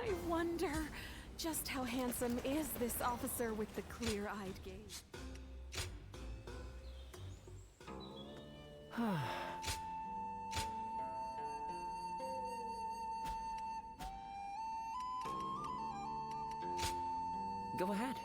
I wonder just how handsome is this officer with the clear-eyed gaze? Go ahead.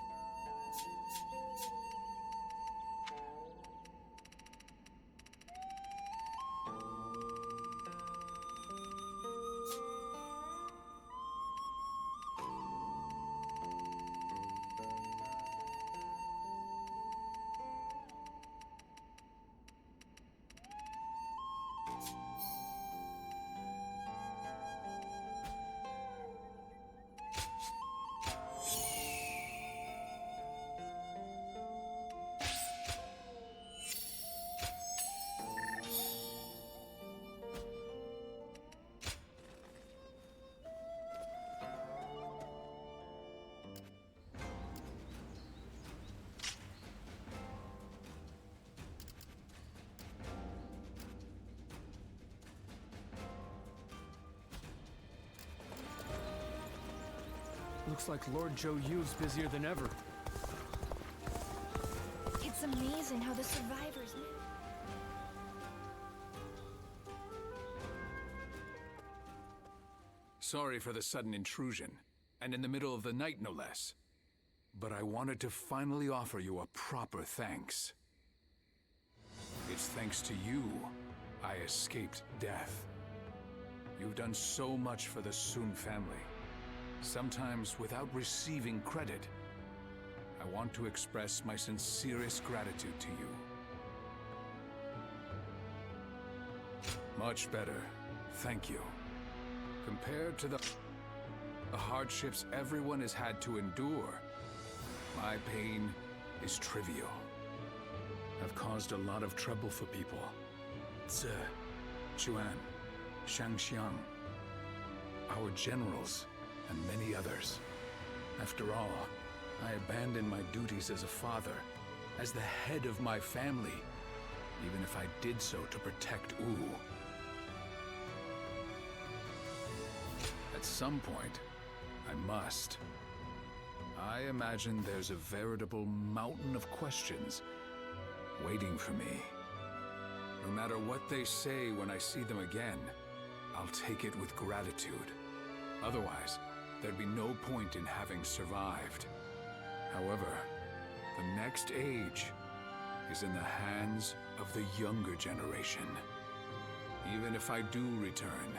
Looks like Lord Zhou Yu's busier than ever. It's amazing how the survivors... Sorry for the sudden intrusion, and in the middle of the night no less. But I wanted to finally offer you a proper thanks. It's thanks to you I escaped death. You've done so much for the Sun family. Sometimes without receiving credit. I want to express my sincerest gratitude to you. Much better, thank you. Compared to the hardships everyone has had to endure, my pain is trivial. I've caused a lot of trouble for people. Zi, Chuan, Shangxiang, our generals, and many others. After all, I abandoned my duties as a father, as the head of my family, even if I did so to protect Wu. At some point, I must. I imagine there's a veritable mountain of questions waiting for me. No matter what they say when I see them again, I'll take it with gratitude. Otherwise, there'd be no point in having survived. However, the next age is in the hands of the younger generation. Even if I do return,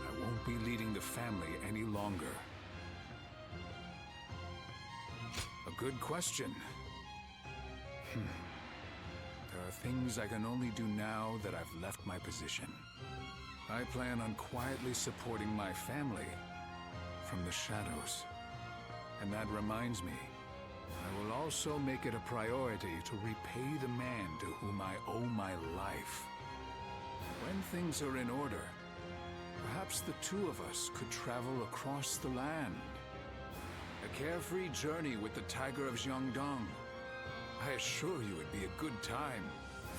I won't be leading the family any longer. A good question. There are things I can only do now that I've left my position. I plan on quietly supporting my family from the shadows. And that reminds me, I will also make it a priority to repay the man to whom I owe my life. When things are in order, perhaps the two of us could travel across the land. A carefree journey with the Tiger of Jiangdong. I assure you it'd be a good time,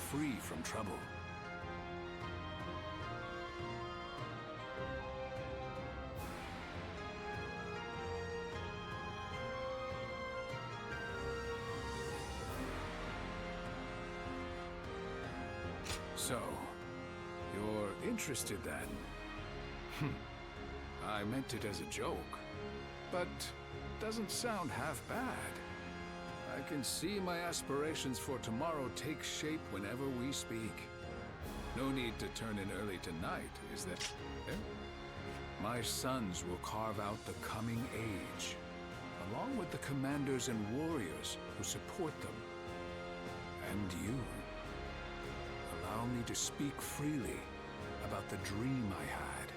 free from trouble. So, you're interested then? I meant it as a joke, but doesn't sound half bad. I can see my aspirations for tomorrow take shape whenever we speak. No need to turn in early tonight, is there? My sons will carve out the coming age, along with the commanders and warriors who support them. And you. Allow me to speak freely about the dream I had.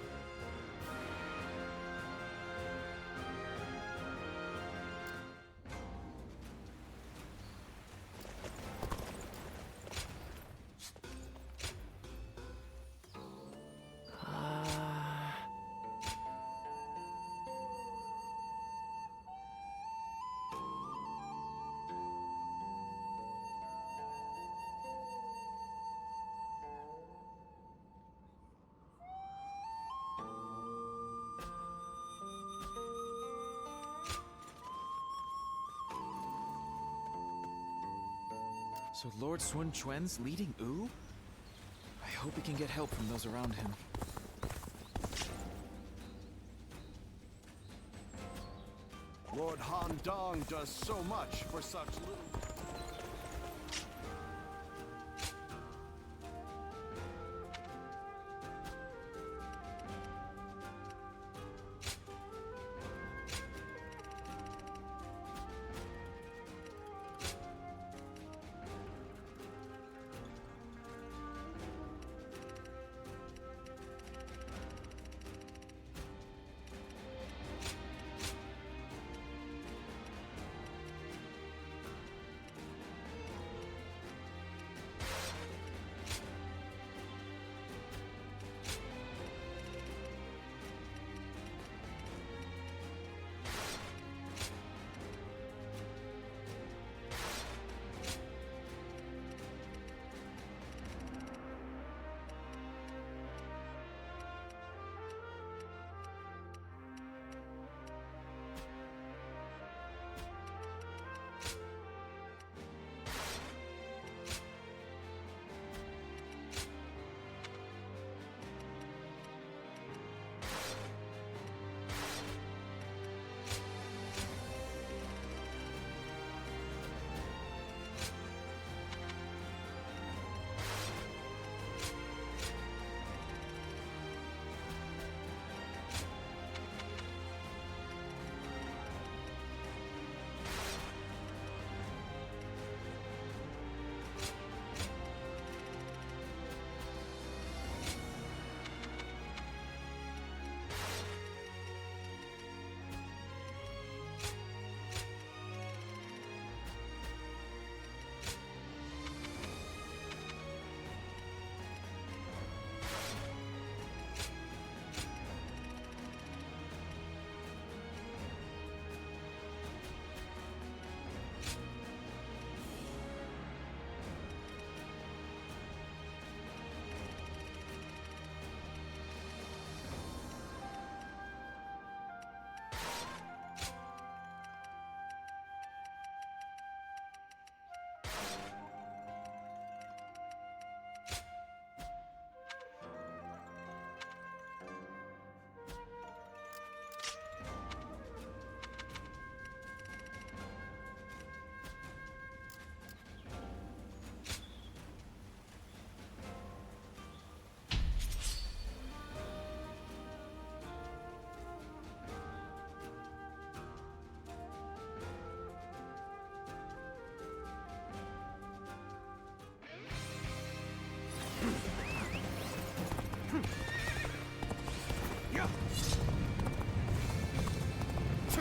So Lord Sun Quan's leading Wu? I hope he can get help from those around him. Lord Han Dong does so much for such little...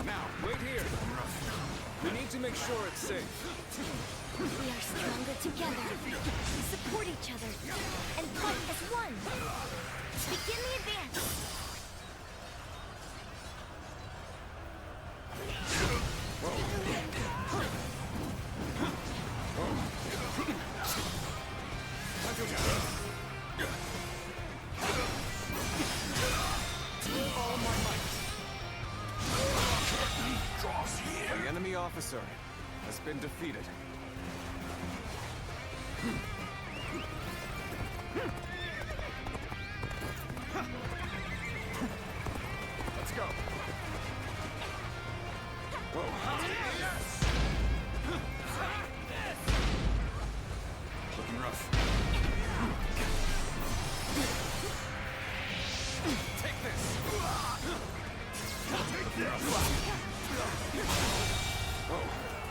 Now, wait here. We need to make sure it's safe. We are stronger together. We support each other. And fight as one. Begin the advance. All my might. The enemy officer has been defeated. Let's go. Looking rough. Take this.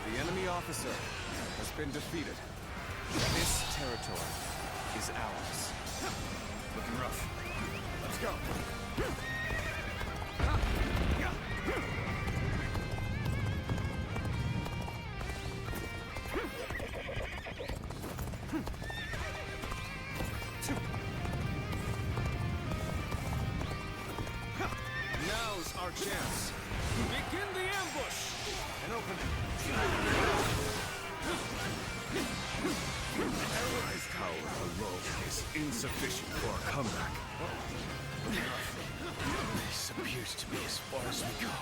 The enemy officer has been defeated. This territory is ours. Looking rough. Let's go. Now's our chance. Begin the ambush! An opening. Paralyzed tower alone is insufficient for a comeback. This appears to be as far as we go.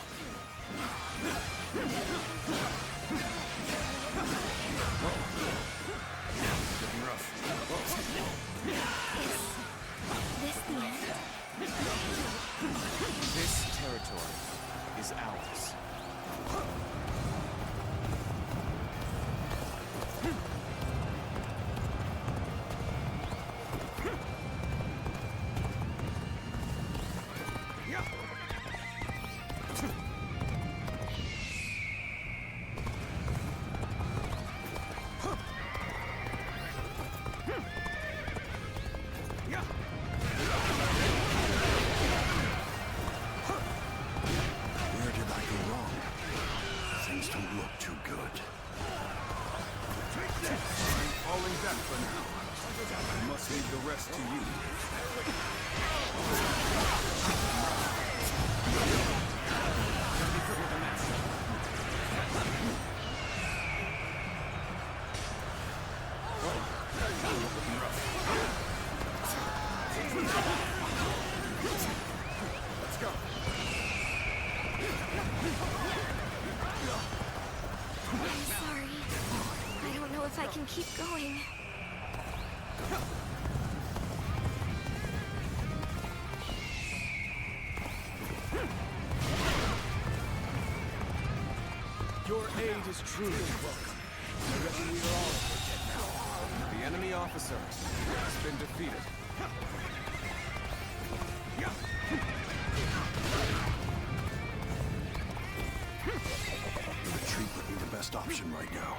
for now. I must leave the rest to you. Let's go. I'm sorry. I don't know if I can keep going. Your aid is truly welcome. I reckon we are all dead now. The enemy officer has been defeated. Retreat would be the best option right now.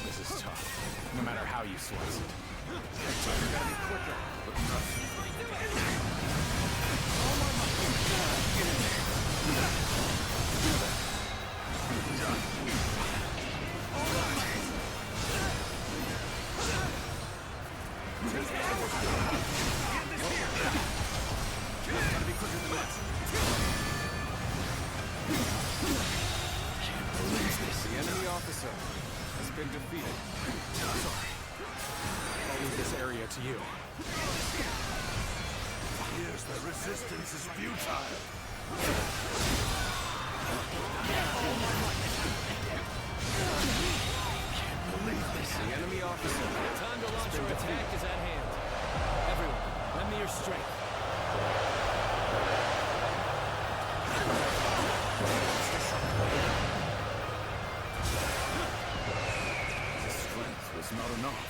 This is tough, no matter how you slice it. You gotta be quicker. The enemy officer has been defeated. Sorry. I'll leave this area to you. Here's the resistance is futile. The enemy officer. Time to launch our attack is at hand. Everyone, lend me your strength. His strength was not enough.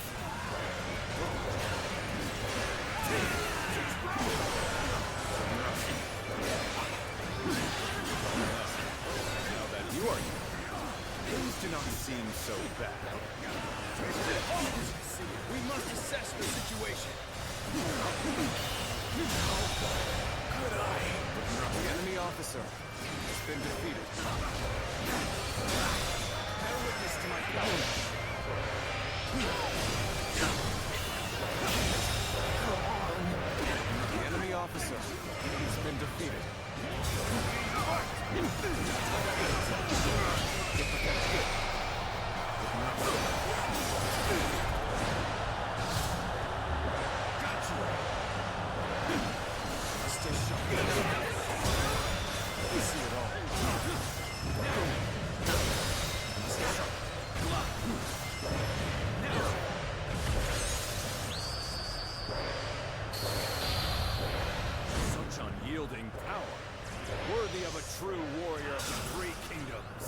Now that you are here, things do not seem so bad. We must assess the situation. The enemy officer has been defeated. Bear witness to my power. The enemy officer has been defeated. Stay sharp. We see it all. Stay sharp. Such unyielding power, worthy of a true warrior of the three kingdoms.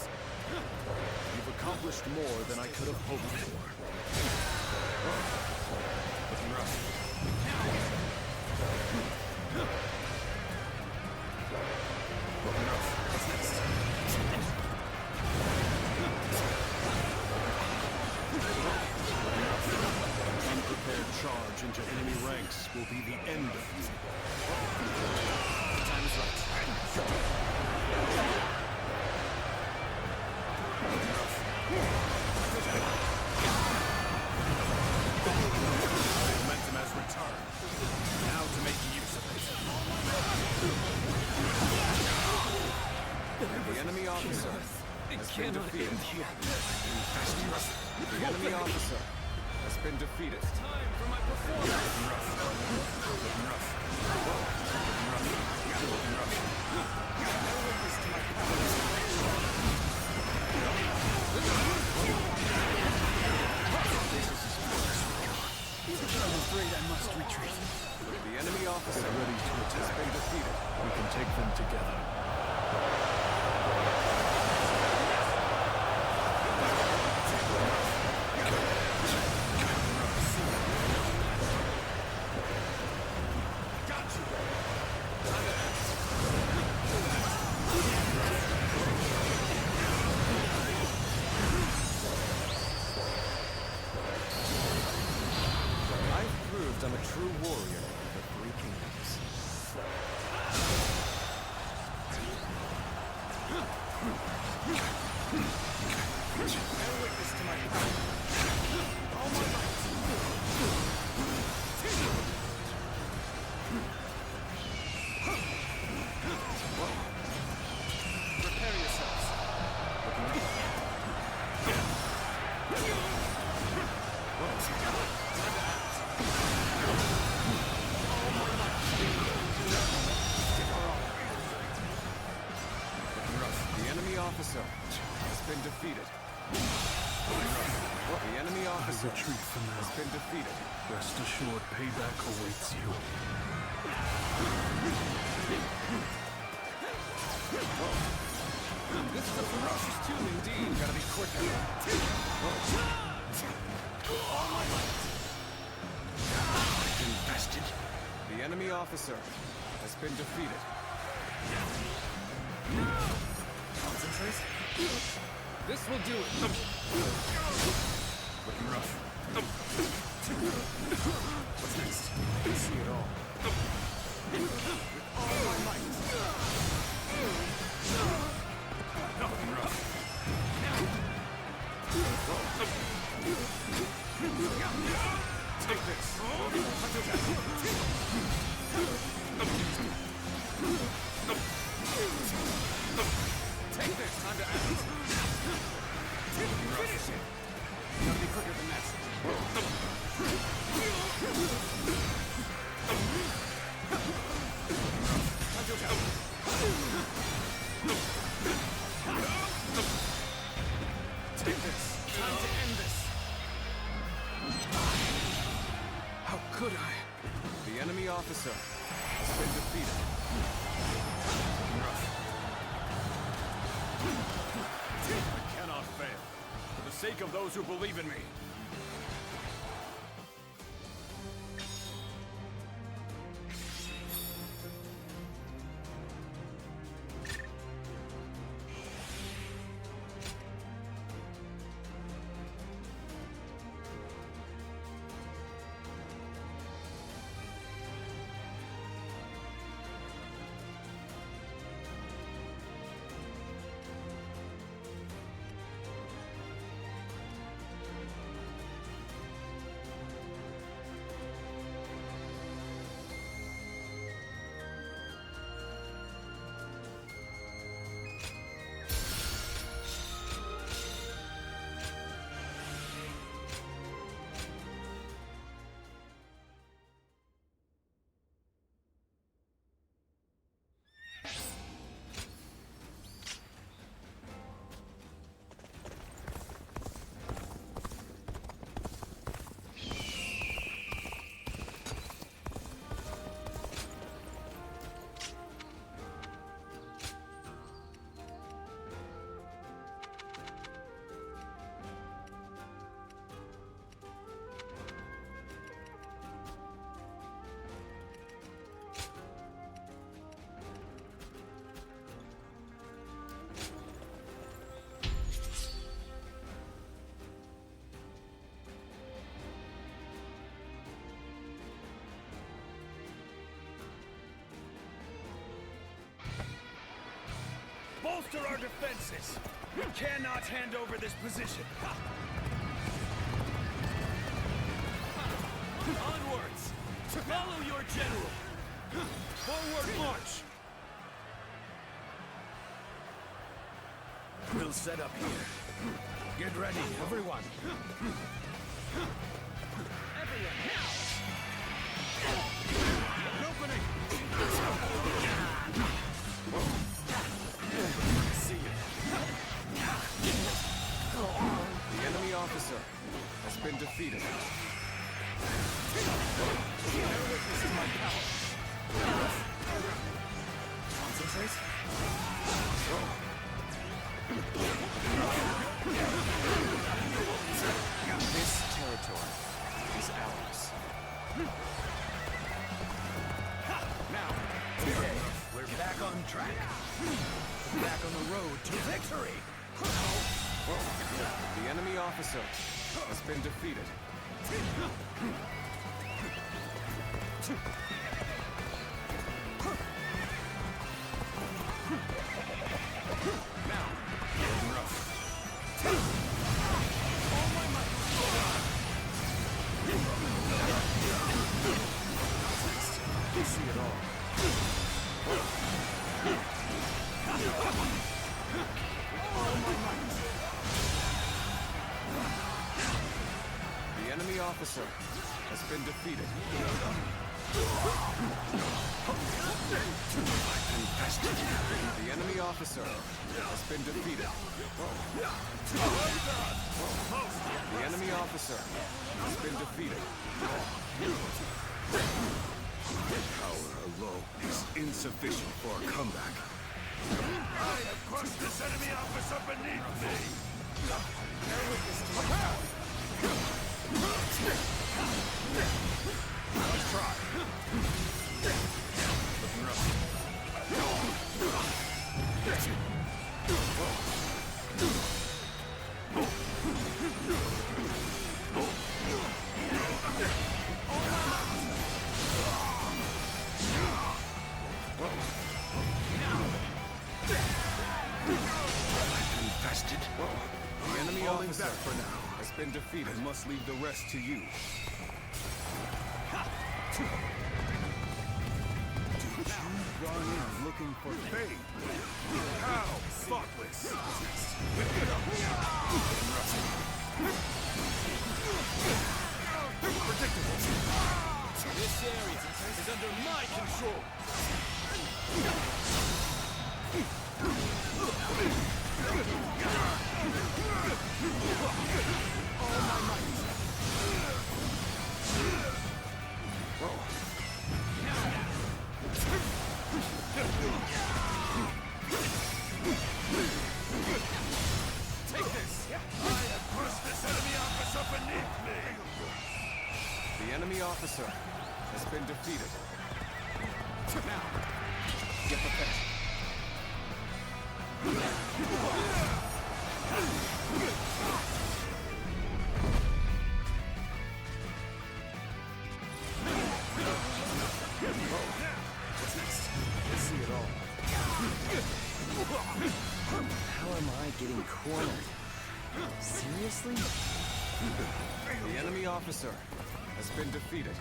You've accomplished more than I could have hoped for. Looking rough. What's next? Unprepared charge into enemy ranks will be the end of you. Time is right. Momentum has returned. Now to make use of it. The enemy officer has been defeated. The enemy officer has been defeated. Time for my performance. I'm afraid I must retreat. The enemy officer ready to attack has been defeated. We can take them together. I'm a true warrior of the three kingdoms. Bear witness to my power. All my might. The enemy officer has been defeated. The enemy officer Retreat for now. has been defeated. Rest assured, payback awaits you. This is a ferocious tune indeed. Gotta be quicker. Invested. The enemy officer has been defeated. Concentrate. This will do it. Looking rough. What's next? I see it all. With all my might. Looking rough. Take this. Take this. Time to act. Finish it. Gotta be quicker than that. Take this. Time to end this. How could I? The enemy officer has been defeated. I cannot fail. For the sake of those who believe in me. Bolster our defenses! We cannot hand over this position! Onwards! Follow your general! Forward march! We'll set up here. Get ready, everyone! Everyone, now! An opening! See you. The enemy officer has been defeated. Bear witness to my power. Concentrate. This territory is ours. Now, today, we're back on track. Back on the road to victory! The enemy officer has been defeated. Now, getting rough. All my might. You see it all. All my might. The enemy officer has been defeated. Infested. The enemy officer has been defeated. The enemy officer has been defeated. Power alone is insufficient for a comeback. I have crushed this enemy officer beneath me! Let's try. Looking rough. Infested. The enemy officer for now has been defeated. I must leave the rest to you. Did you run in looking for fame? How thoughtless! Predictable. This area is under my control. All my might. Take this! I have crushed this enemy officer beneath me! The enemy officer has been defeated. Now, get prepared. What's next? Let's see it all. How am I getting cornered? Seriously? The enemy officer has been defeated.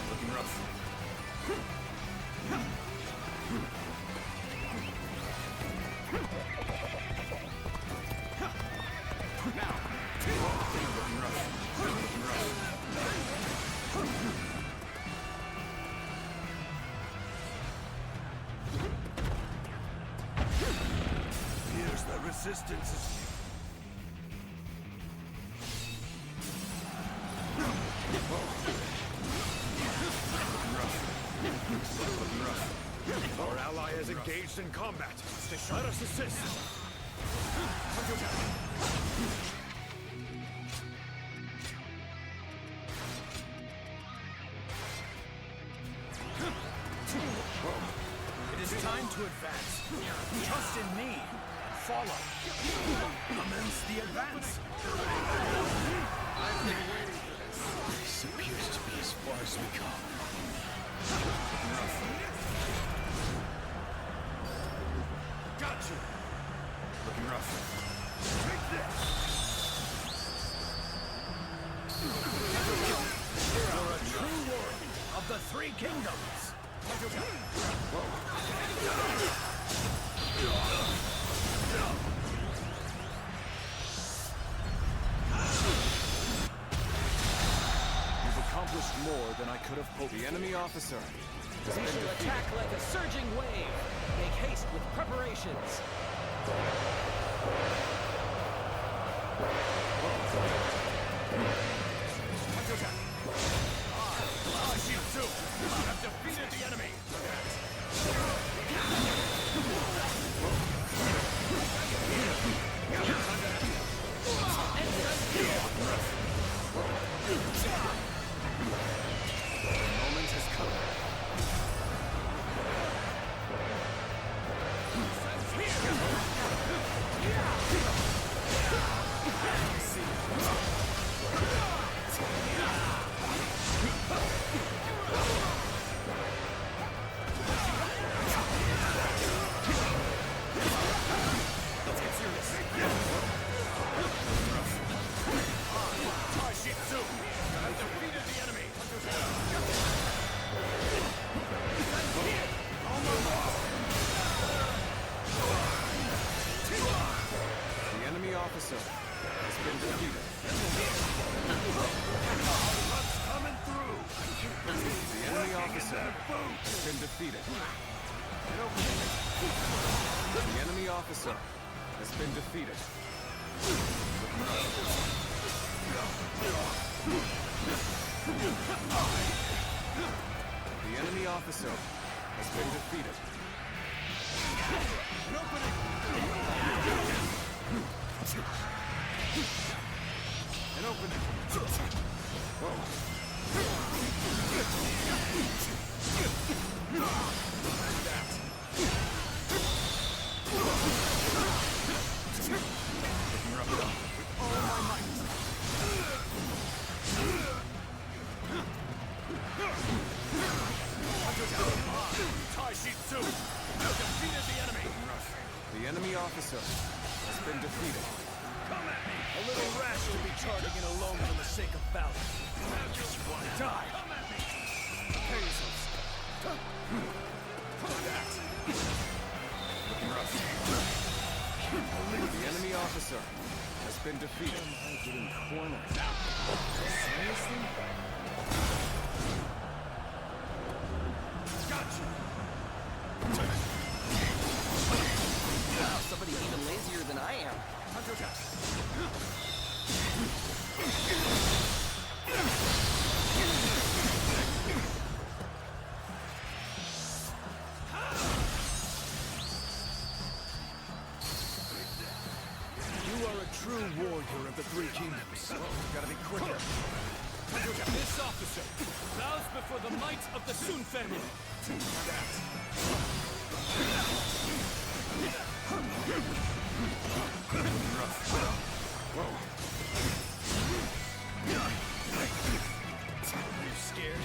Looking rough. Now. Looking rough. Looking rough. Here's the resistance. Our ally is engaged in combat. Let us assist. It is time to advance. Trust in me. Follow. Commence the advance. I've been waiting for this. This appears to be as far as we come. Got you. Looking rough. Take this. You're a true warrior of the Three Kingdoms. You've accomplished more than I could have hoped. The enemy officer has We been shall defeated. attack like a surging wave. Make haste with preparations. I see you too. I have defeated the enemy. The moment has come. officer has been defeated. Coming through! The enemy officer has been defeated. The enemy officer has been defeated. The enemy officer has been defeated. An opening! An opening. The enemy officer has been defeated. Come at me! A little rash to be charging in alone for the sake of valor. I just want to die! Come at me! Prepare yourselves. The enemy officer has been defeated. I'm getting cornered. Seriously? Gotcha! Wow, somebody's even lazier than I am. You are a true warrior of the Three Kingdoms. Gotta be quicker. This officer bows before the might of the Sun family. Are you scared?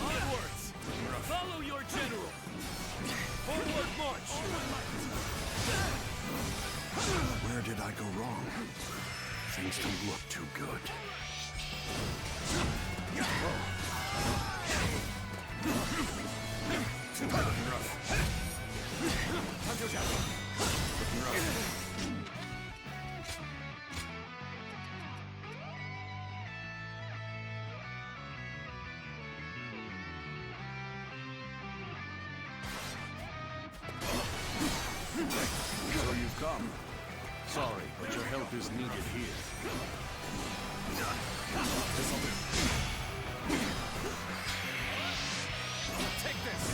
Onwards! Follow your general! Forward march! Where did I go wrong? Things don't look too good. So you've come. Sorry, but your help is needed here. This'll do. Take this!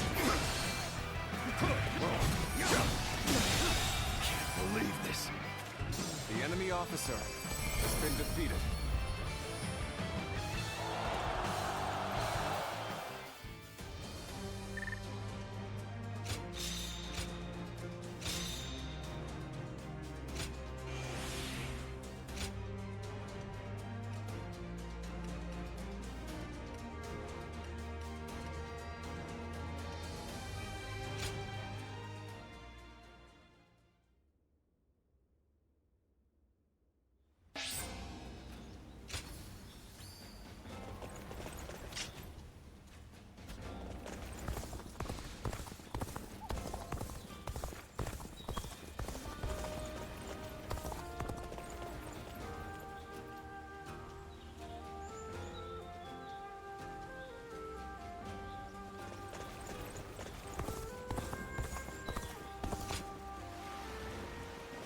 Can't believe this. The enemy officer has been defeated.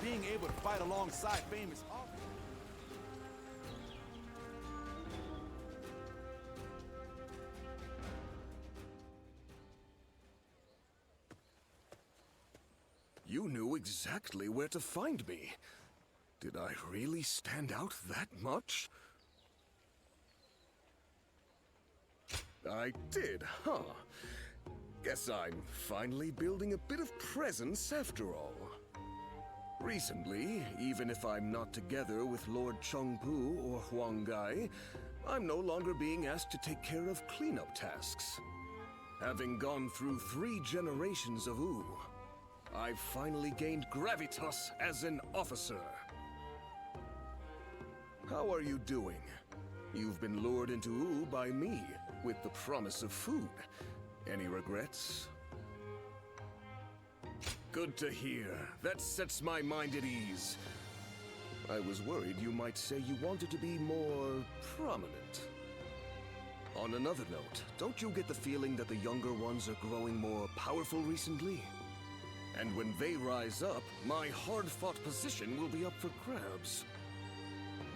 Being able to fight alongside famous officers. You knew exactly where to find me. Did I really stand out that much? I did, huh? Guess I'm finally building a bit of presence after all. Recently, even if I'm not together with Lord Chengpu or Huang Gai, I'm no longer being asked to take care of cleanup tasks. Having gone through 3 generations of Wu, I've finally gained gravitas as an officer. How are you doing? You've been lured into Wu by me, with the promise of food. Any regrets? Good to hear. That sets my mind at ease. I was worried you might say you wanted to be more prominent. On another note, don't you get the feeling that the younger ones are growing more powerful recently? And when they rise up, my hard-fought position will be up for grabs.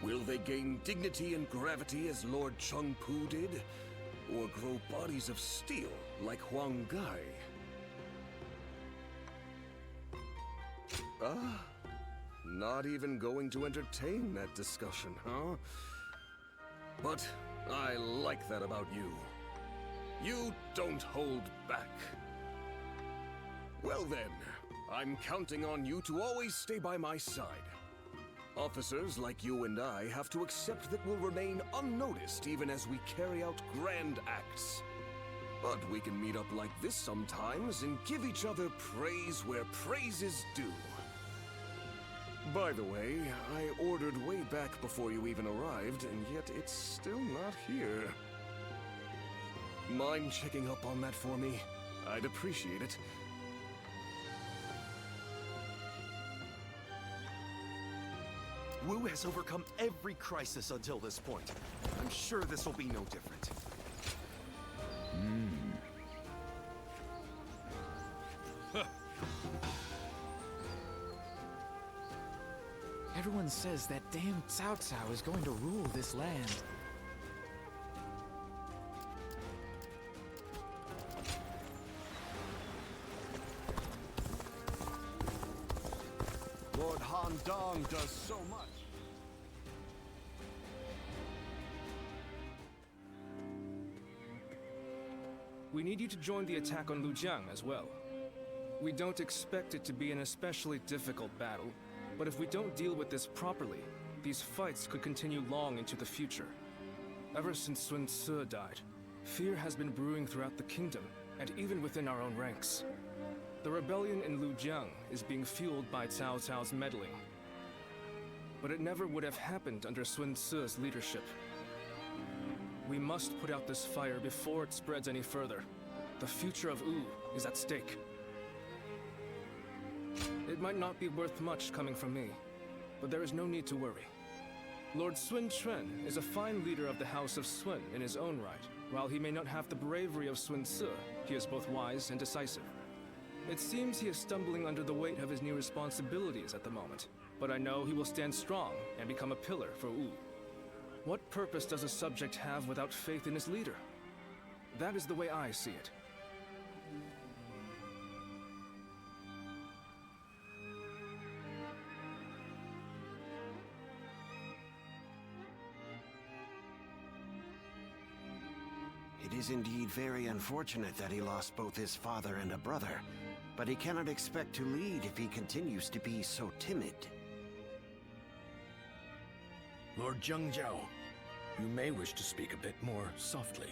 Will they gain dignity and gravity as Lord Chung Pu did? Or grow bodies of steel like Huang Gai? Not even going to entertain that discussion, huh? But I like that about you. You don't hold back. Well then, I'm counting on you to always stay by my side. Officers like you and I have to accept that we'll remain unnoticed even as we carry out grand acts. But we can meet up like this sometimes and give each other praise where praise is due. By the way, I ordered way back before you even arrived, and yet it's still not here. Mind checking up on that for me? I'd appreciate it. Wu has overcome every crisis until this point. I'm sure this will be no different. Everyone says that damn Cao Cao is going to rule this land. Lord Han Dong does so much. We need you to join the attack on Lujiang as well. We don't expect it to be an especially difficult battle, but if we don't deal with this properly, these fights could continue long into the future. Ever since Sun Ce died, fear has been brewing throughout the kingdom, and even within our own ranks. The rebellion in Lujiang is being fueled by Cao Cao's meddling. But it never would have happened under Sun Ce's leadership. We must put out this fire before it spreads any further. The future of Wu is at stake. It might not be worth much coming from me, but there is no need to worry. Lord Sun Quan is a fine leader of the House of Sun in his own right. While he may not have the bravery of Sun Ce, he is both wise and decisive. It seems he is stumbling under the weight of his new responsibilities at the moment, but I know he will stand strong and become a pillar for Wu. What purpose does a subject have without faith in his leader? That is the way I see it. It is indeed very unfortunate that he lost both his father and a brother, but he cannot expect to lead if he continues to be so timid. Lord Zhengzhou, you may wish to speak a bit more softly.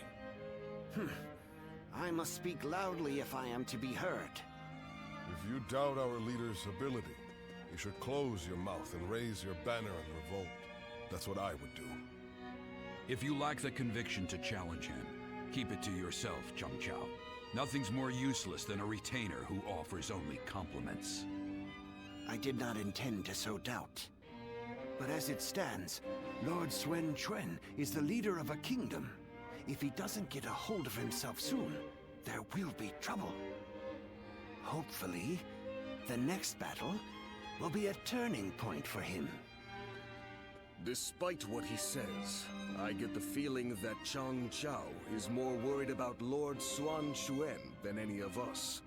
I must speak loudly if I am to be heard. If you doubt our leader's ability, you should close your mouth and raise your banner in revolt. That's what I would do. If you lack the conviction to challenge him, keep it to yourself, Zhengzhou. Nothing's more useless than a retainer who offers only compliments. I did not intend to sow doubt. But as it stands, Lord Sun Quan is the leader of a kingdom. If he doesn't get a hold of himself soon, there will be trouble. Hopefully, the next battle will be a turning point for him. Despite what he says, I get the feeling that Chang Chao is more worried about Lord Xuan Xuan than any of us.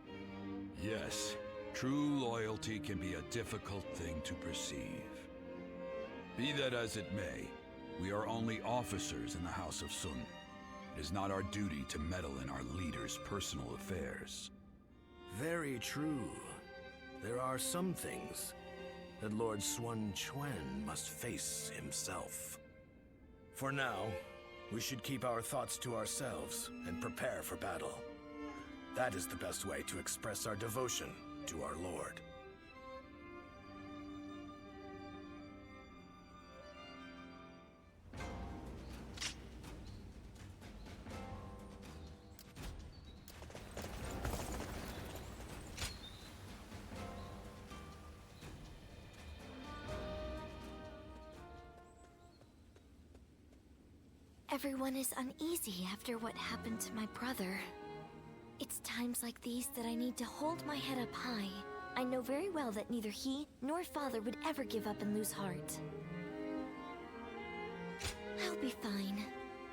Yes, true loyalty can be a difficult thing to perceive. Be that as it may, we are only officers in the House of Sun. It is not our duty to meddle in our leader's personal affairs. Very true. There are some things that Lord Sun Quan must face himself. For now, we should keep our thoughts to ourselves and prepare for battle. That is the best way to express our devotion to our Lord. Everyone is uneasy after what happened to my brother. It's times like these that I need to hold my head up high. I know very well that neither he nor father would ever give up and lose heart. I'll be fine.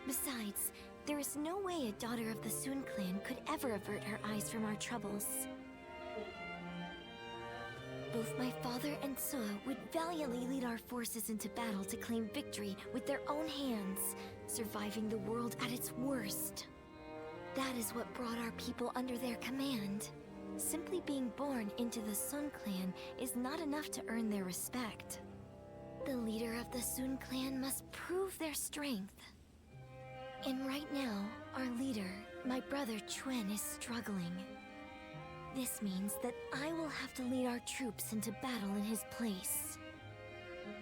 Besides, there is no way a daughter of the Sun clan could ever avert her eyes from our troubles. Both my father and Suh would valiantly lead our forces into battle to claim victory with their own hands, surviving the world at its worst. That is what brought our people under their command. Simply being born into the Sun clan is not enough to earn their respect. The leader of the Sun clan must prove their strength. And right now, our leader, my brother Quan, is struggling. This means that I will have to lead our troops into battle in his place.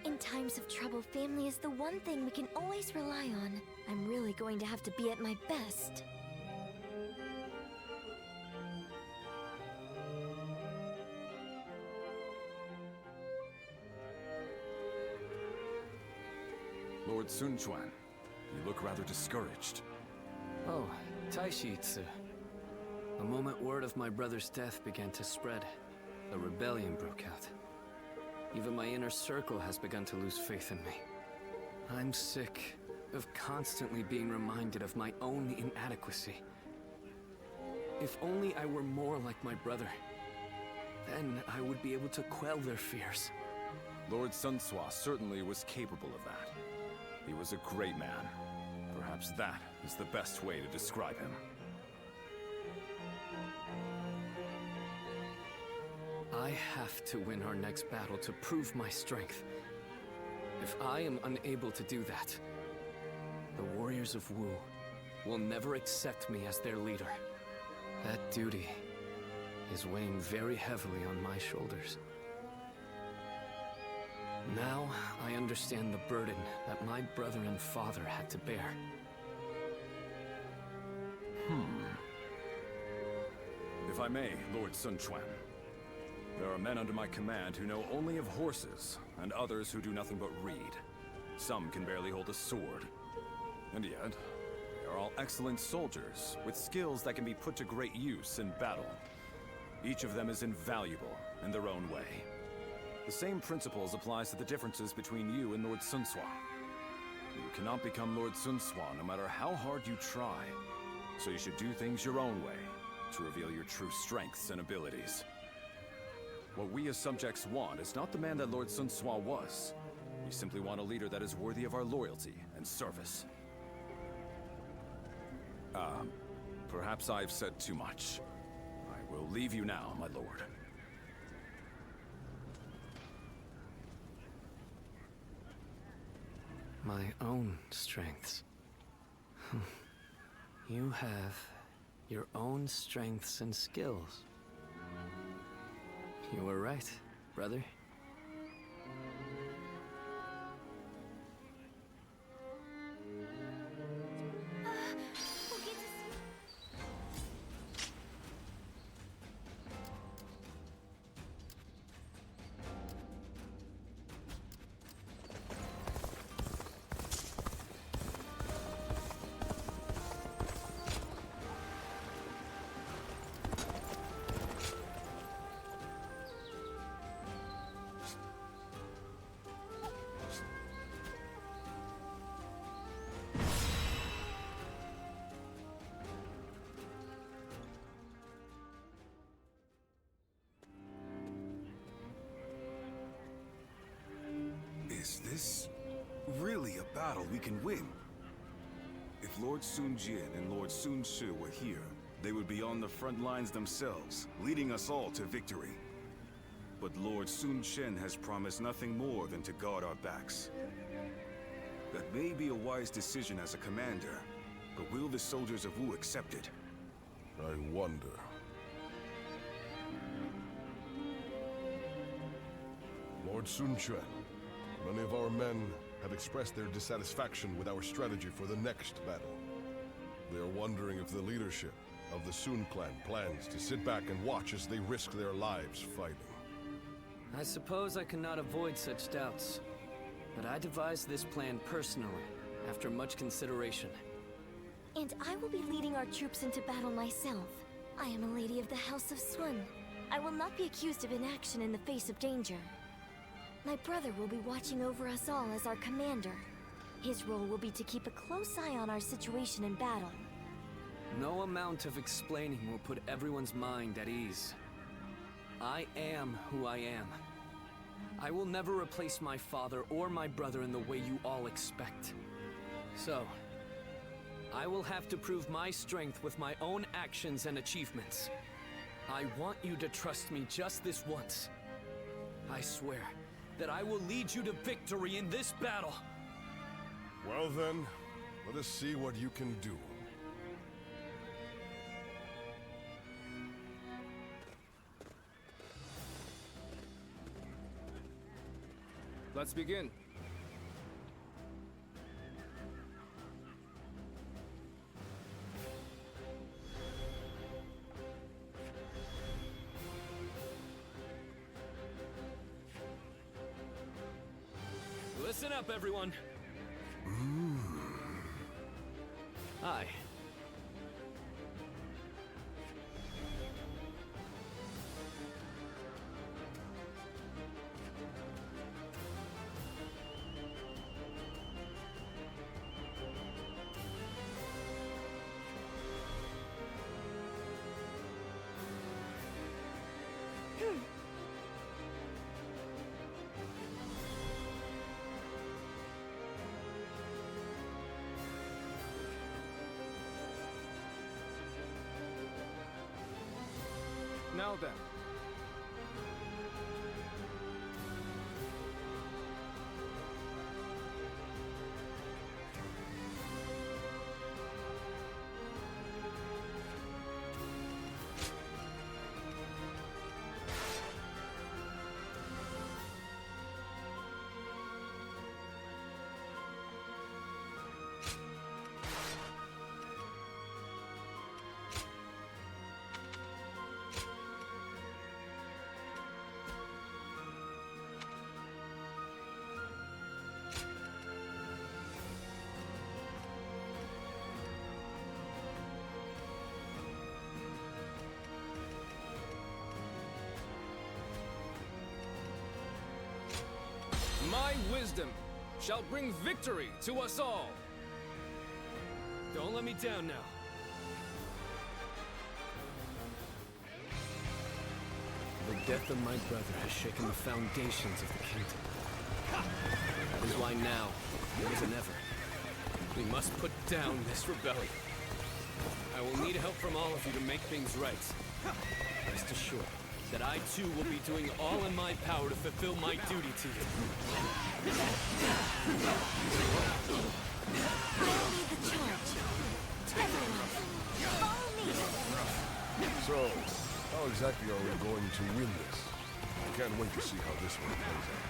In times of trouble, family is the one thing we can always rely on. I'm really going to have to be at my best. Lord Sun Quan, you look rather discouraged. Oh, Taishitsu. The moment word of my brother's death began to spread, a rebellion broke out. Even my inner circle has begun to lose faith in me. I'm sick of constantly being reminded of my own inadequacy. If only I were more like my brother, then I would be able to quell their fears. Lord Sun Swa certainly was capable of that. He was a great man. Perhaps that is the best way to describe him. I have to win our next battle to prove my strength. If I am unable to do that, the Warriors of Wu will never accept me as their leader. That duty is weighing very heavily on my shoulders. Now, I understand the burden that my brother and father had to bear. If I may, Lord Sun Quan, there are men under my command who know only of horses, and others who do nothing but read. Some can barely hold a sword. And yet, they are all excellent soldiers, with skills that can be put to great use in battle. Each of them is invaluable in their own way. The same principles applies to the differences between you and Lord Sun Swa. You cannot become Lord Sun Swa no matter how hard you try. So you should do things your own way, to reveal your true strengths and abilities. What we as subjects want is not the man that Lord Sun Swa was. We simply want a leader that is worthy of our loyalty and service. Perhaps I've said too much. I will leave you now, my lord. My own strengths. You have your own strengths and skills. You were right, brother. Is this really a battle we can win? If Lord Sun Jin and Lord Sun Shi were here, they would be on the front lines themselves, leading us all to victory. But Lord Sun Shen has promised nothing more than to guard our backs. That may be a wise decision as a commander, but will the soldiers of Wu accept it? I wonder. Lord Sun Quan, many of our men have expressed their dissatisfaction with our strategy for the next battle. They are wondering if the leadership of the Sun clan plans to sit back and watch as they risk their lives fighting. I suppose I cannot avoid such doubts, but I devised this plan personally, after much consideration. And I will be leading our troops into battle myself. I am a lady of the House of Sun. I will not be accused of inaction in the face of danger. My brother will be watching over us all as our commander. His role will be to keep a close eye on our situation in battle. No amount of explaining will put everyone's mind at ease. I am who I am. I will never replace my father or my brother in the way you all expect. So, I will have to prove my strength with my own actions and achievements. I want you to trust me just this once. I swear that I will lead you to victory in this battle. Well then, let us see what you can do. Let's begin. Listen up, everyone. Hi. Now then. My wisdom shall bring victory to us all. Don't let me down now. The death of my brother has shaken the foundations of the kingdom. That is why now, more than ever, we must put down this rebellion. I will need help from all of you to make things right. Rest assured that I too will be doing all in my power to fulfill my duty to you. I'll lead the charge. Everyone, follow me. So, how exactly are we going to win this? I can't wait to see how this one plays out.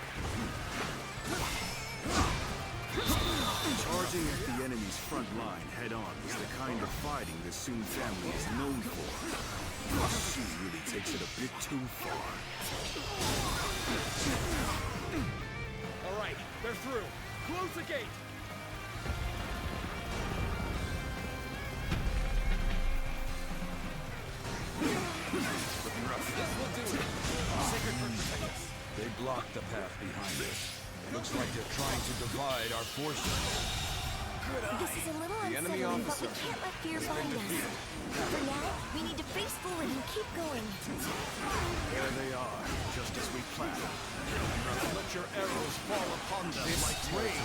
Charging at the enemy's front line head-on is the kind of fighting the Sun family is known for. She really takes it a bit too far. All right, they're through. Close the gate. Looking rough. This will do it. Sacred Bird protect us. They blocked the path behind us. Looks like they're trying to divide our forces. This is a little unsettling, but we can't let fear bind us. For now, we need to face forward and keep going. There they are, just as we planned. Let your arrows fall upon them like rain.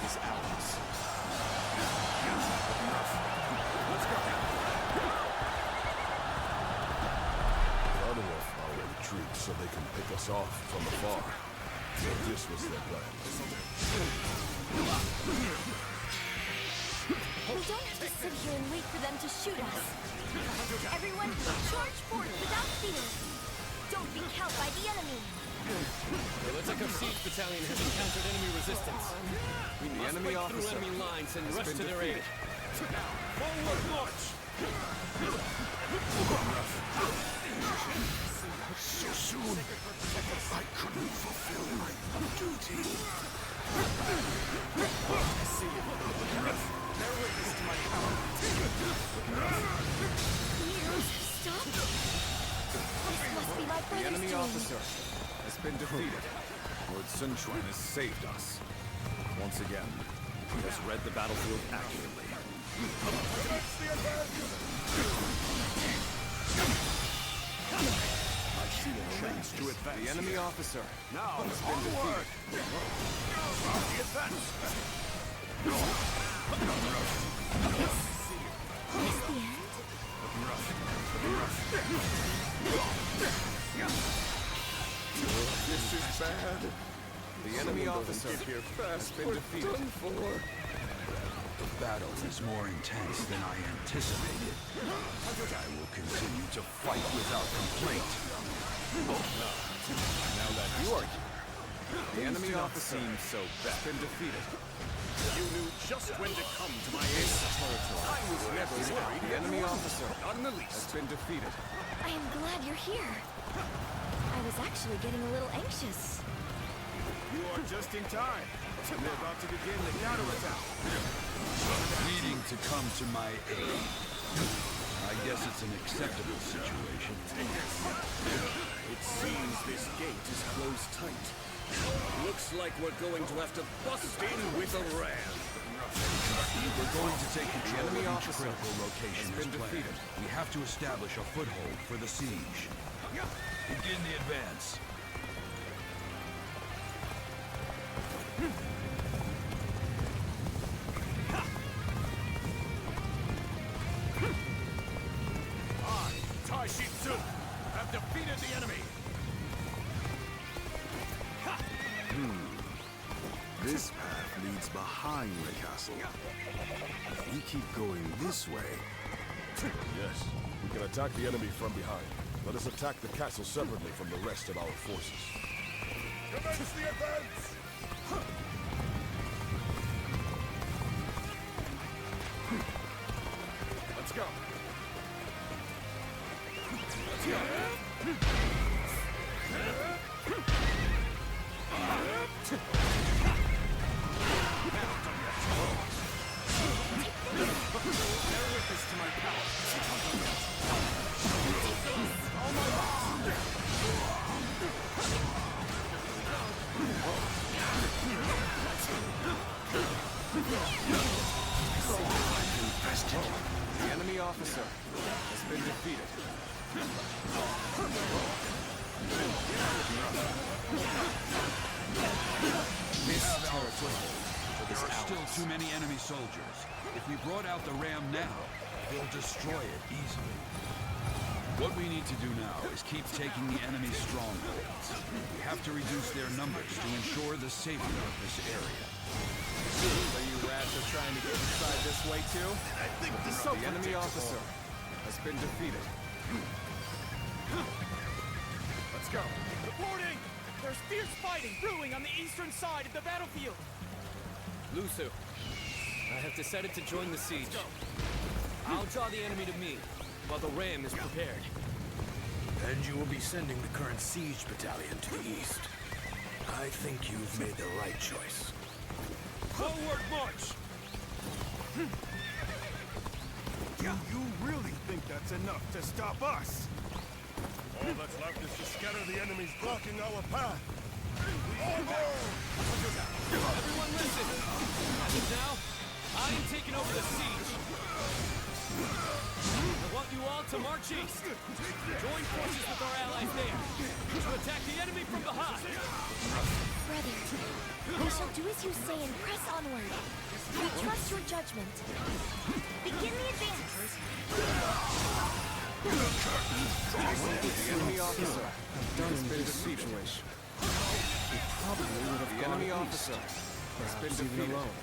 Is ours. Let's go. Cut off our retreat so they can pick us off from afar. So this was their plan. We don't have to sit here and wait for them to shoot us. Everyone, charge forth without fear. Don't be cowed by the enemy. The Litekov Siege Battalion has encountered enemy resistance. We must break through enemy lines and rush to their aid. Now, forward march! So soon, I couldn't fulfill my duty. See you. brother's The enemy doing? officer has been defeated. Lord Sun Quan has saved us. Once again, he has read the battlefield accurately. I see a chance to advance. The enemy officer now has been defeated. The advance. Is the end? This is bad. The enemy officer has been defeated. Done for. The battle is more intense than I anticipated. I will continue to fight without complaint. Now that you are here, the enemy officer has been defeated. You knew just when to come to my aid. I was never worried. The enemy officer Not in the has least. been defeated. I am glad you're here. I was actually getting a little anxious. You are just in time. We're about to begin the counterattack. Needing to come to my aid. I guess it's an acceptable situation. It seems this gate is closed tight. Looks like we're going to have to bust in with a ram. We're going to take control of enemy each officer critical location has as been planned. defeated. We have to establish a foothold for the siege. Begin the advance. I, Tai Shi have defeated the enemy. This path leads behind the castle. If we keep going this way... Yes, we can attack the enemy from behind. Let us attack the castle separately from the rest of our forces. Commence the advance! Let's go. Let's go. Bear witness to my power. The enemy officer has been defeated. We have our foothold. There are still too many enemy soldiers. If we brought out the ram now, they'll destroy it easily. What we need to do now is keep taking the enemy's strongholds. We have to reduce their numbers to ensure the safety of this area. So you rats are trying to get inside this way too? I think The enemy officer has been defeated. Let's go. Reporting! There's fierce fighting brewing on the eastern side of the battlefield. Lusu, I have decided to join the siege. I'll draw the enemy to me, while the ram is prepared. And you will be sending the current siege battalion to the east. I think you've made the right choice. Forward march! Do you really think that's enough to stop us? All that's left is to scatter the enemies blocking our path. Everyone listen! As of now, I am taking over the siege. I want you all to march east. Join forces with our allies there to attack the enemy from behind. Brother, we shall do as you say and press onward. We trust your judgment. Begin the advance. The enemy officer has been defeated. He probably would have The gone enemy east, officer has been perhaps even defeated. alone.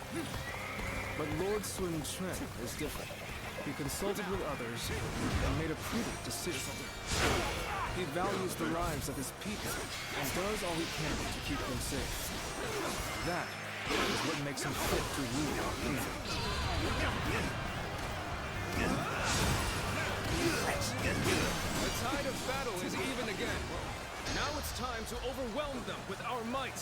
But Lord Sun Quan is different. He consulted with others and made a prudent decision. He values the lives of his people and does all he can to keep them safe. That is what makes him fit to rule our kingdom. The tide of battle is even again. Now it's time to overwhelm them with our might.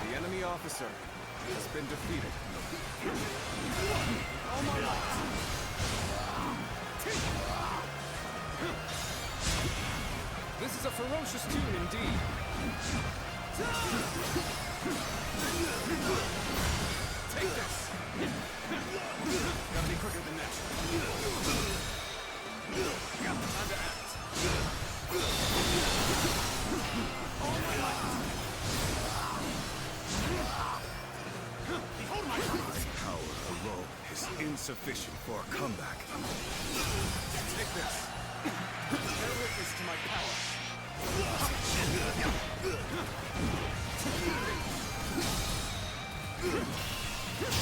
The enemy officer officer has been defeated. All my life. This is a ferocious tune indeed. Take this! Gotta be quicker than that. Time to act. All my life. Behold my power. Power alone is insufficient for a comeback. Take this. Bear witness to my power.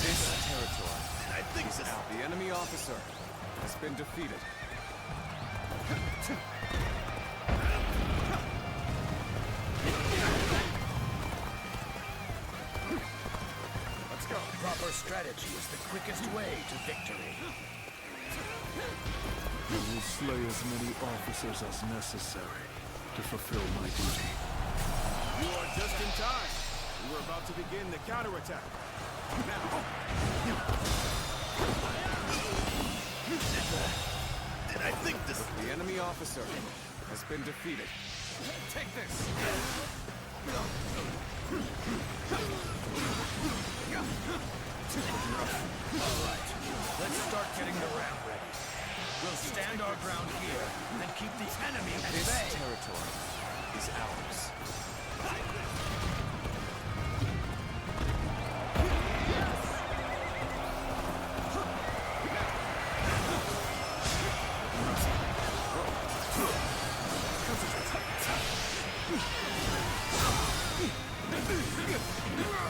This territory, I think is out. The enemy officer has been defeated. Let's go. Proper strategy is the quickest way to victory. I will slay as many officers as necessary to fulfill my duty. You are just in time. We were about to begin the counterattack. Now. Did I think this? The enemy officer has been defeated. Take this! All right, let's start getting the ram ready. We'll stand our ground here and keep the enemy at This bay. territory is ours.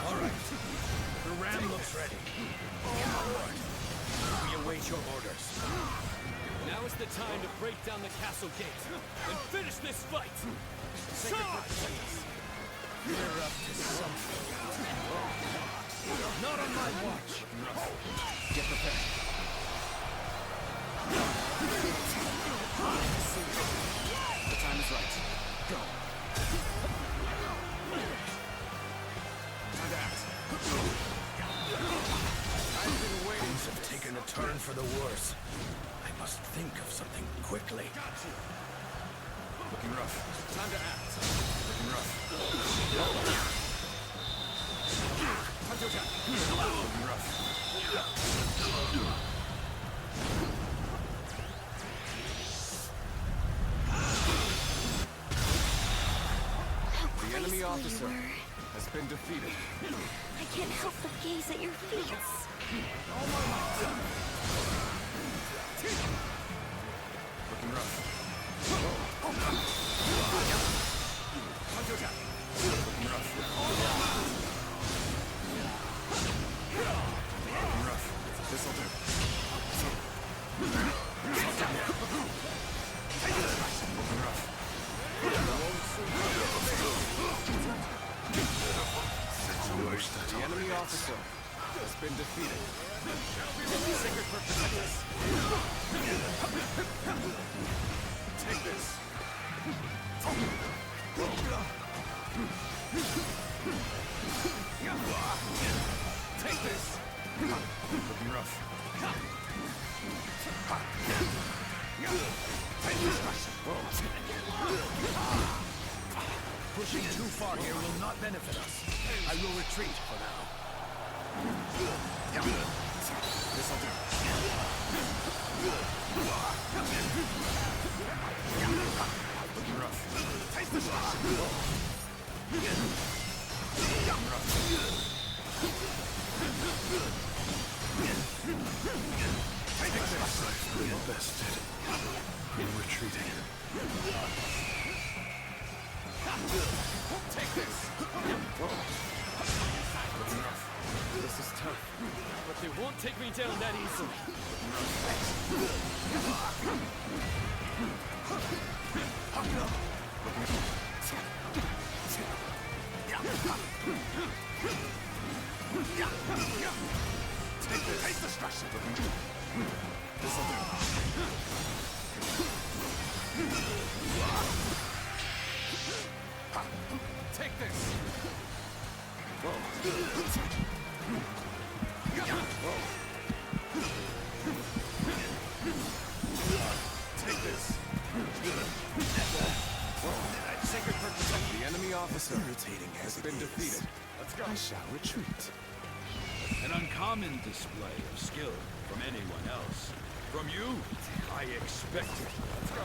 All right, the ram looks ready. Onward. We await your orders. Now is the time to break down the castle gate and finish this fight. Charge! We're up to something. Not on my watch. Get prepared. The time is right. Go. Time to act. I've been waiting. Things have taken a turn for the worse. I must think of something quickly. Got you. Looking rough. Time to act. Looking rough. Time to attack. Looking rough. The enemy officer has been defeated. I can't help but gaze at your feats. Looking rough. Time to attack. Looking rough. Looking rough. This'll do. Looking rough. The enemy officer has been defeated. Sacred purpose. Take this. Take this. Looking rough. Take this. Pushing too far here will not benefit us. I will retreat for now. This'll do. Looking rough. Taste the shot. Take this. I'm bested. I'm retreating. Take this. Looking rough. This is tough, but they won't take me down that easily. Take this. Taste destruction. This'll do. Take this. officer has been defeated. Let's go. I shall retreat. An uncommon display of skill from anyone else. From you, I expect it. Let's go.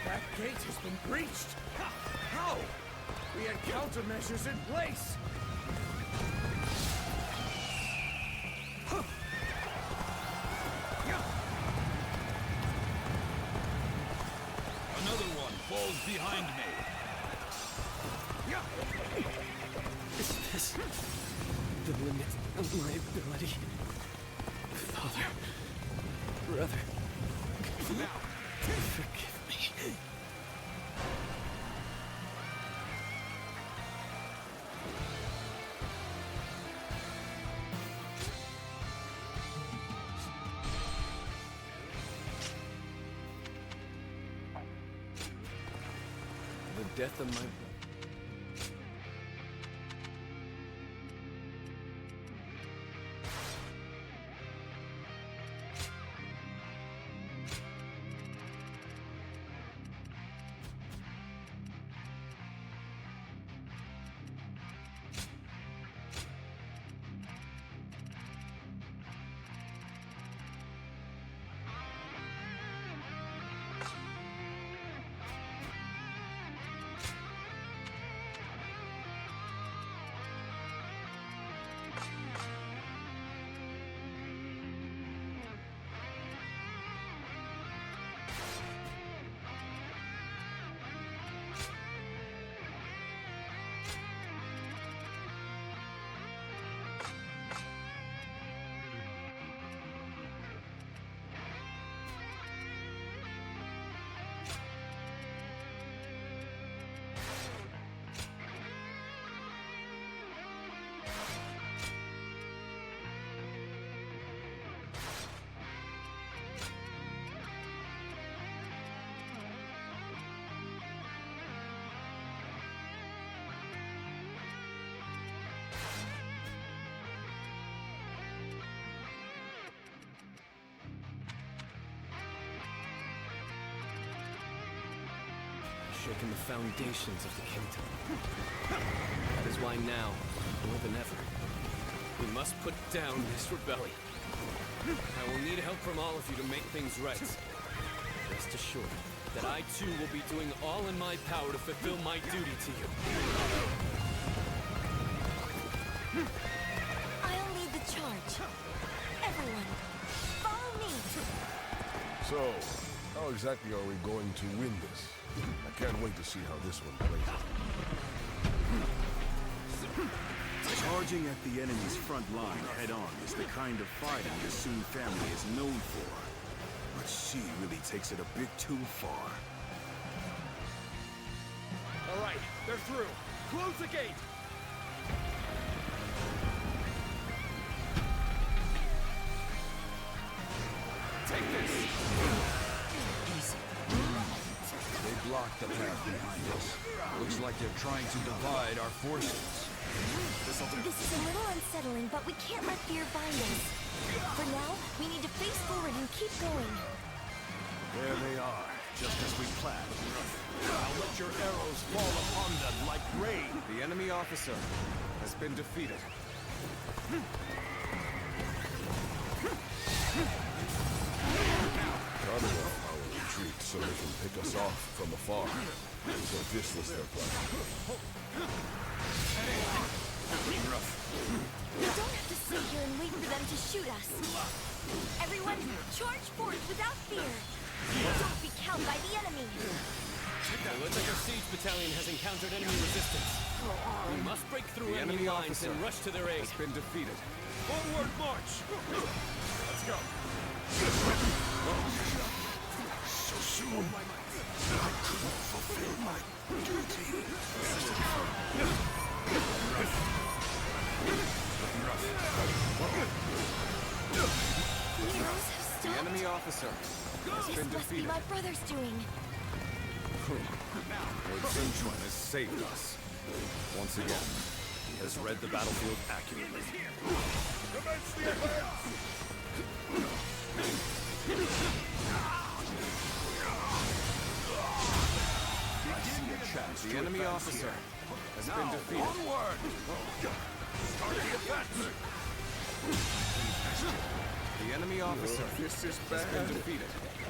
That gate has been breached! How? We had countermeasures in place! Another one falls behind me. Is this the limit of my ability? Father, brother, forgive me. The death of my brother. Shaken the foundations of the kingdom. That is why now, more than ever, we must put down this rebellion. I will need help from all of you to make things right. Rest assured that I too will be doing all in my power to fulfill my duty to you. I'll lead the charge. Everyone, follow me! So, how exactly are we going to win this? I can't wait to see how this one plays out. Charging at the enemy's front line head-on is the kind of fighting the Sun family is known for. But she really takes it a bit too far. All right, they're through. Close the gate! Take this! They blocked the path behind us. Looks like they're trying to divide our forces. This is a little unsettling, but we can't let fear bind us. For now, we need to face forward and keep going. There they are, just as we planned. Now let your arrows fall upon them like rain. The enemy officer has been defeated. Cutting off our retreat so they can pick us off from afar. So this was their plan. We don't have to sit here and wait for them to shoot us. Everyone, charge forth without fear. Don't be cowed by the enemy. It looks like our siege battalion has encountered enemy resistance. We must break through The enemy enemy lines and officer rush to their aid. has been defeated. Forward march! Let's go. So soon, I couldn't fulfill my duty. The arrows have The stopped. enemy officer has This been must be defeated. my brother's doing. Lord Sun Quan has saved us. Once again, he has read the battlefield accurately. Commence the advance! The enemy officer has been defeated. Onward! Start the advance! The enemy officer This is has been bad. defeated.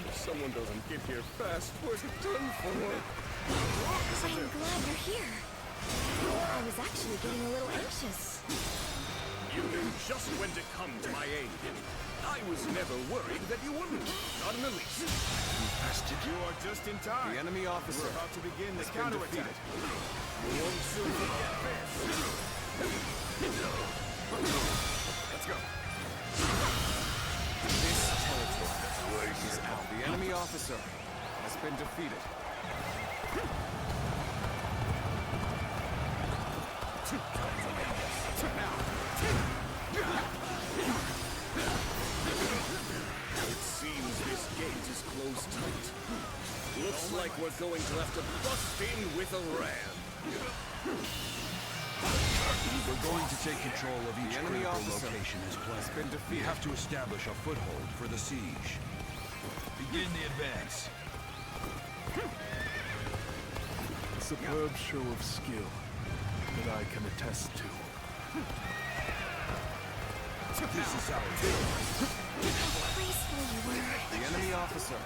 If someone doesn't get here fast, we're done for. I'm glad you're here. I was actually getting a little anxious. You knew just when to come to my aid. I was never worried that you wouldn't. Not in the least. You are just in time. The enemy officer We're about to begin the has been counterattack. defeated. You won't soon forget this. Let's go. This territory is out. The enemy officer has been defeated. It seems this gate is closed tight. Looks like we're going to have to bust in with a ram. We're going to take control of each enemy critical officer location as planned. has been We defeated. have to establish a foothold for the siege. Begin the advance. A superb show of skill that I can attest to. This is our How graceful you were. The enemy officer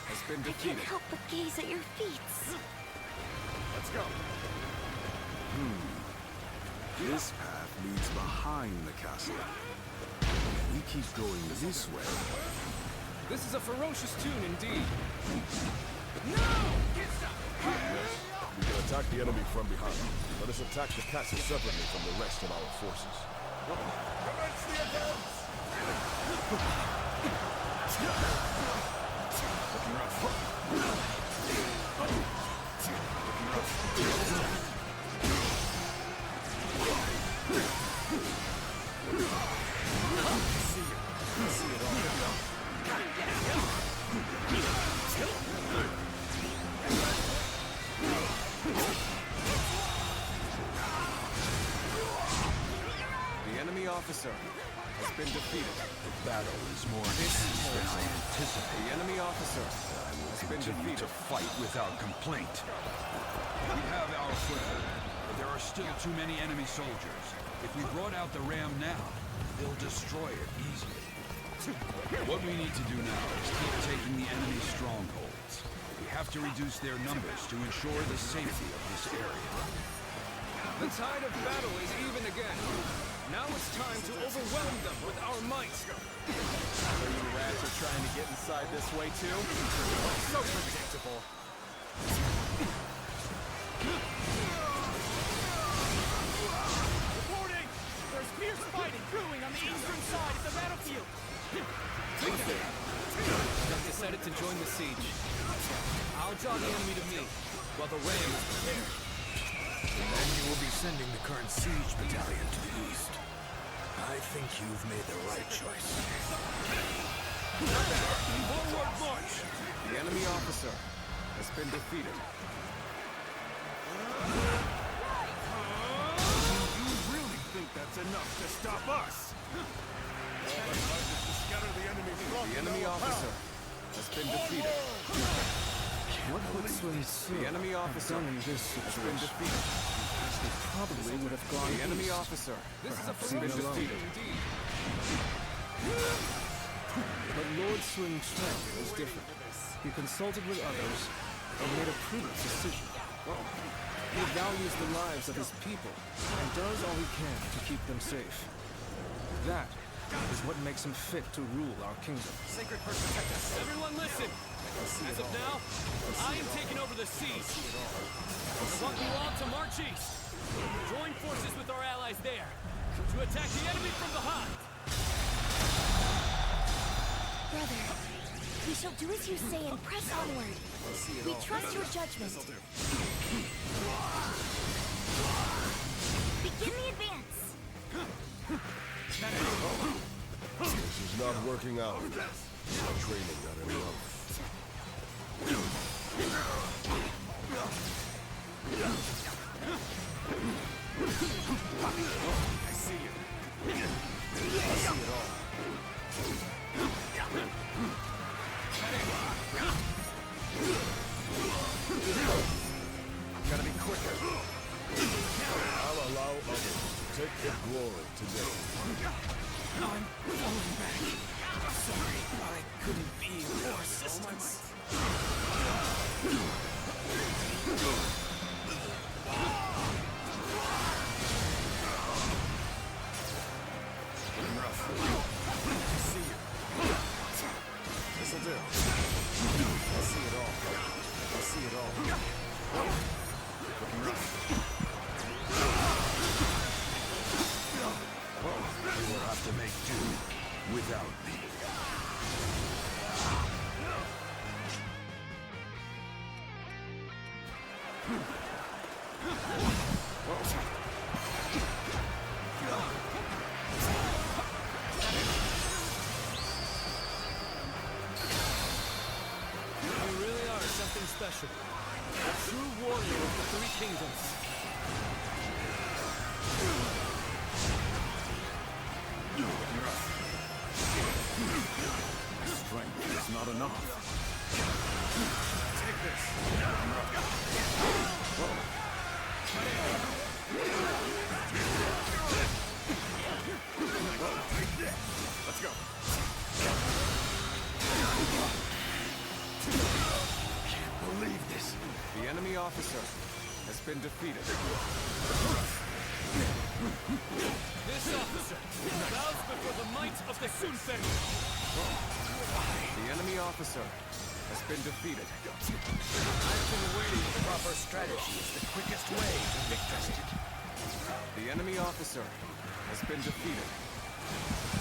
has been I can't defeated. help but gaze at your feet. Let's go. This path leads behind the castle. If we keep going this way, This is a ferocious tune indeed. We can attack the enemy from behind. Let us attack the castle separately from the rest of our forces. Commence the advance! Looking rough. The enemy officer has been defeated. The battle is more intense than I anticipated. The enemy officer has been Continue defeated. to fight without complaint. We have our foothold, but there are still too many enemy soldiers. If we brought out the ram now, they'll destroy it easily. What we need to do now is keep taking the enemy's strongholds. We have to reduce their numbers to ensure the safety of this area. The tide of battle is even again. Now it's time to overwhelm them with our might. So you rats are trying to get inside this way too? So predictable. Reporting! There's fierce fighting brewing on the eastern side of the battlefield. I've decided to join the siege. I'll draw the enemy to me, while the ram is prepared. Then you will be sending the current siege battalion to the east. I think you've made the right choice. Forward march! The enemy officer has been defeated. you really think that's enough to stop us? The enemy officer has been defeated. What would Sun Tzu The enemy officer done in this has been situation? defeated. He probably would have gone The enemy east. officer This is a has been ferocious tune defeated. indeed. But Lord Sun Quan was different. He consulted with others and made a prudent decision. He values the lives of his people and does all he can to keep them safe. That is what makes him fit to rule our kingdom. Sacred First protect us. Everyone listen! As of now, I am taking over the siege. I want you all to march east. Join forces with our allies there to attack the enemy from behind. Brother, we shall do as you say and press onward. We trust your judgment. Begin the advance. This is not working out. Our training got enough. I see you. I see it all. Gotta be quicker. I'll allow others to take the glory today. I'm falling back. Sorry, I couldn't be more assistance. I see you. This'll do. I see it all. I see it all. Looking rough. You will have to make do without me. You really are something special. A true warrior of the Three Kingdoms. Strength is not enough. Take this. Let's go. Can't believe this. The enemy officer has been defeated. This officer bows before the might of the Sunfen. The enemy officer has been defeated. I've been waiting. Proper strategy is the quickest way to victory. The enemy officer has been defeated.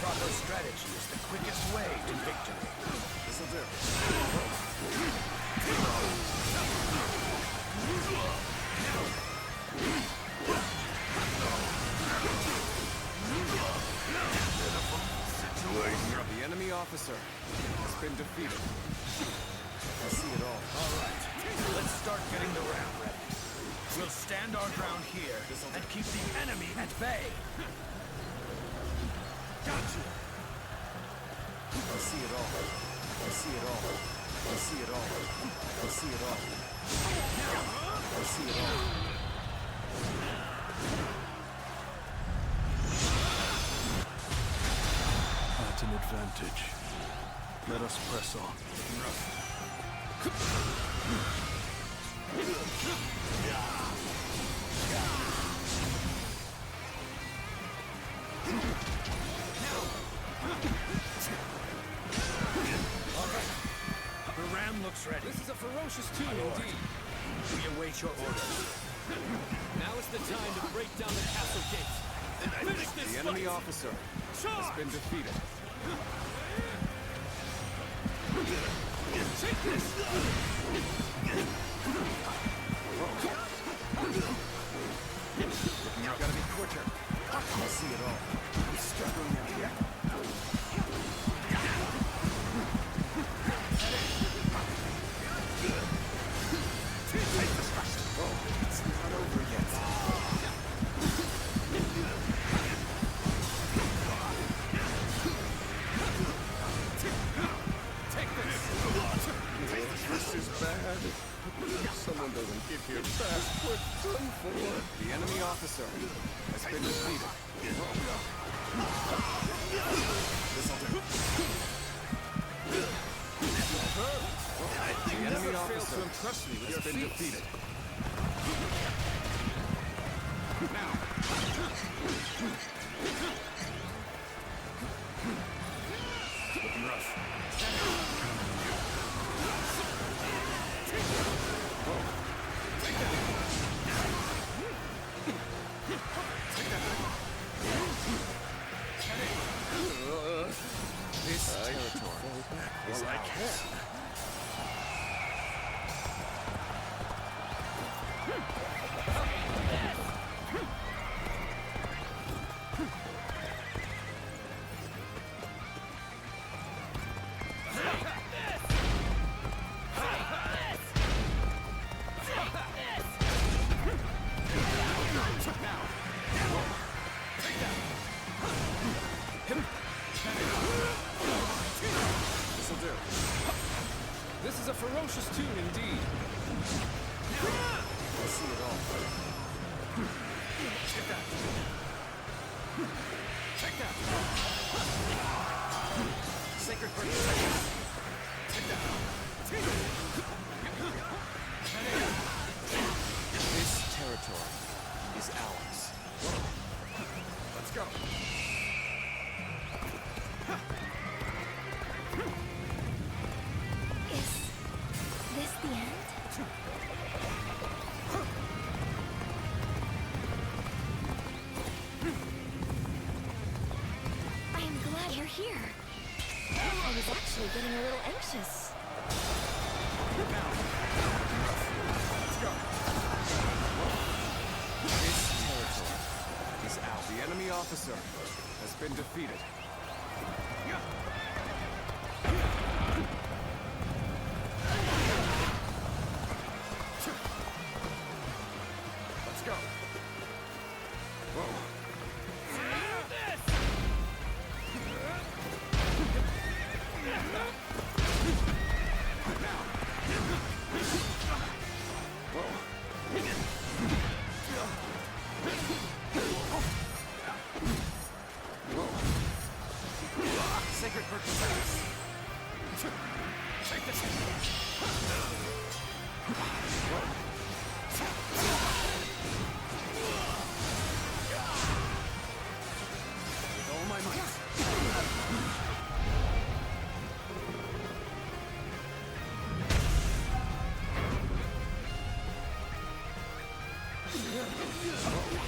Proper strategy is the quickest way to victory. This'll do. The enemy officer has been defeated. I see it all. All right, let's start getting the ram ready. We'll stand our ground here and keep the enemy at bay. Got you! I see it all. I see it all. I see it all. I see it all. I see it all. At an advantage. Let us press on. The ram looks ready. This is a ferocious tune indeed. We await your orders. Now is the time to break down the castle gates. Finish this The enemy fight. officer has been defeated. Take this! You've got to be quicker. I see it all. I'm struggling out here. It's not over yet. Take this! This is bad. If someone doesn't get here fast, we're done for. The enemy officer has been defeated. This'll do. The enemy officer to impress me with has your been feats. defeated. Looking rough. This territory is ours. do. This is a ferocious tune indeed. I see it all. Take that. Take that. Sacred Bird. Take that. This territory is ours. Let's go. Is this the end? I am glad you're here. I was actually getting a little anxious. Now. Let's go. This territory is ours. The enemy officer has been defeated. Let's go. Whoa. Sacred Bird protects. Take this. With all my might.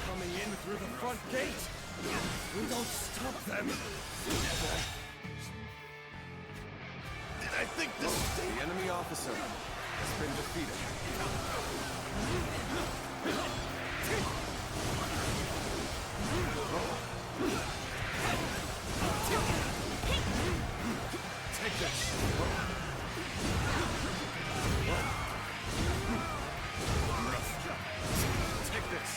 Coming in through the front gate. We don't stop them. Did I think this The enemy officer has been defeated. Take this. Take this.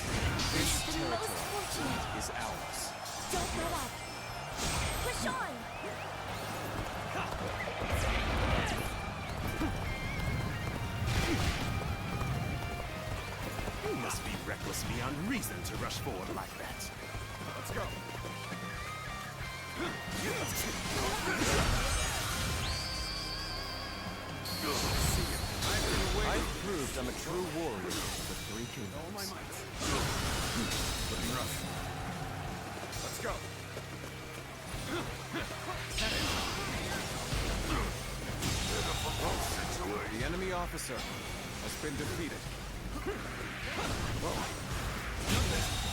This most fortunate. is ours? Don't let up. Push on. You must be reckless beyond reason to rush forward like that. Let's go. I've proved I'm a true warrior for 3 kingdoms. All my might. Looking rough. Let's go. The enemy officer has been defeated.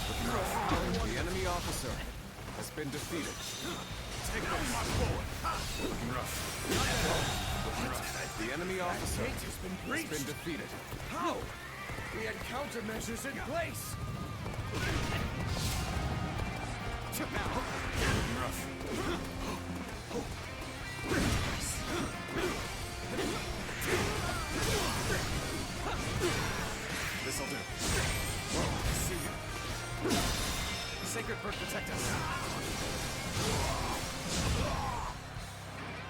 Looking rough. The enemy officer has been defeated. Take this. Looking rough. The enemy officer has been defeated. How? We had countermeasures in place. Now. Looking rough. This'll do. See you. Sacred Bird, protect us.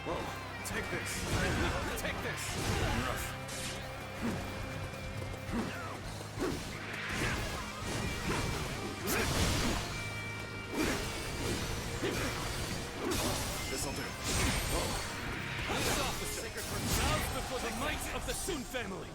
Whoa. Take this. Take this. Rough. This'll do. This officer. Sacred Bird bows before the might of the Sun family.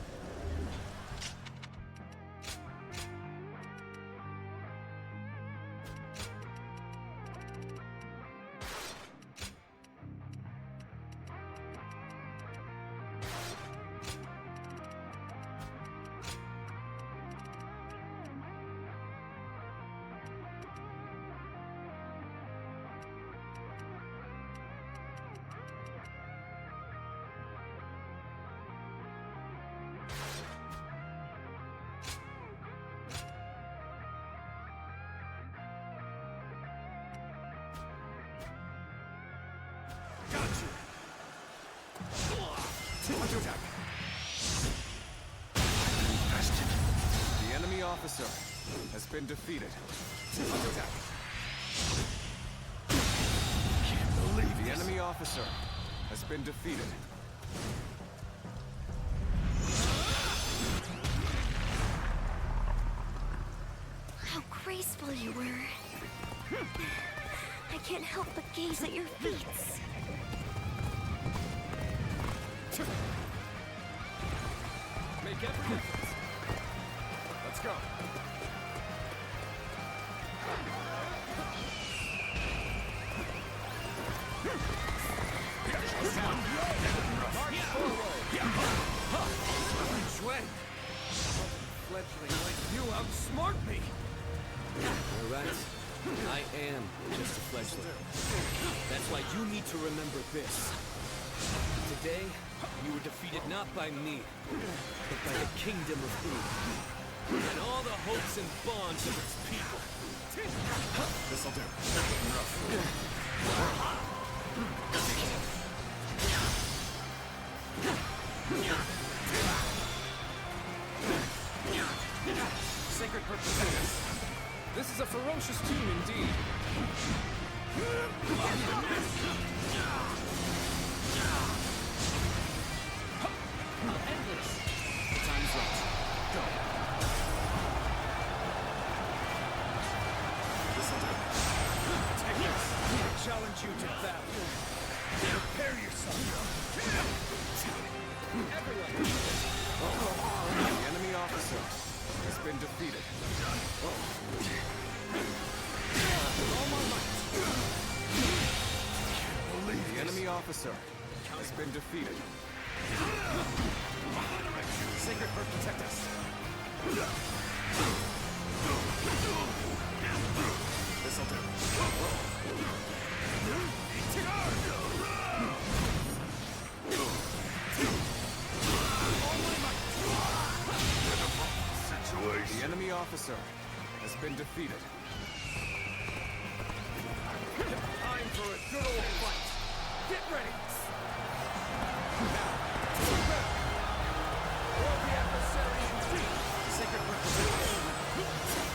Attack. The enemy officer has been defeated. Attack. Can't believe The enemy officer has been defeated. How graceful you were. I can't help but gaze at your feats. Make every effort. Let's go. March forward! Quan! Fledgling like you outsmart me! You're right. I am just a fledgling. That's why you need to remember this. Today, you were defeated not by me, but by the kingdom of Wu, and all the hopes and bonds of its people. This'll do. Sacred purpose. This is a ferocious tune indeed. I'll end this. The time's right. Go. This'll do. Take this. I challenge you to battle. Prepare yourself. Everyone. The enemy officer has been defeated. All my might. The enemy officer has been defeated. Sacred Bird, protect us. This'll do. The enemy officer has been defeated. Time for a good old fight. Get ready. Throw the adversary in retreat. Sacred representative.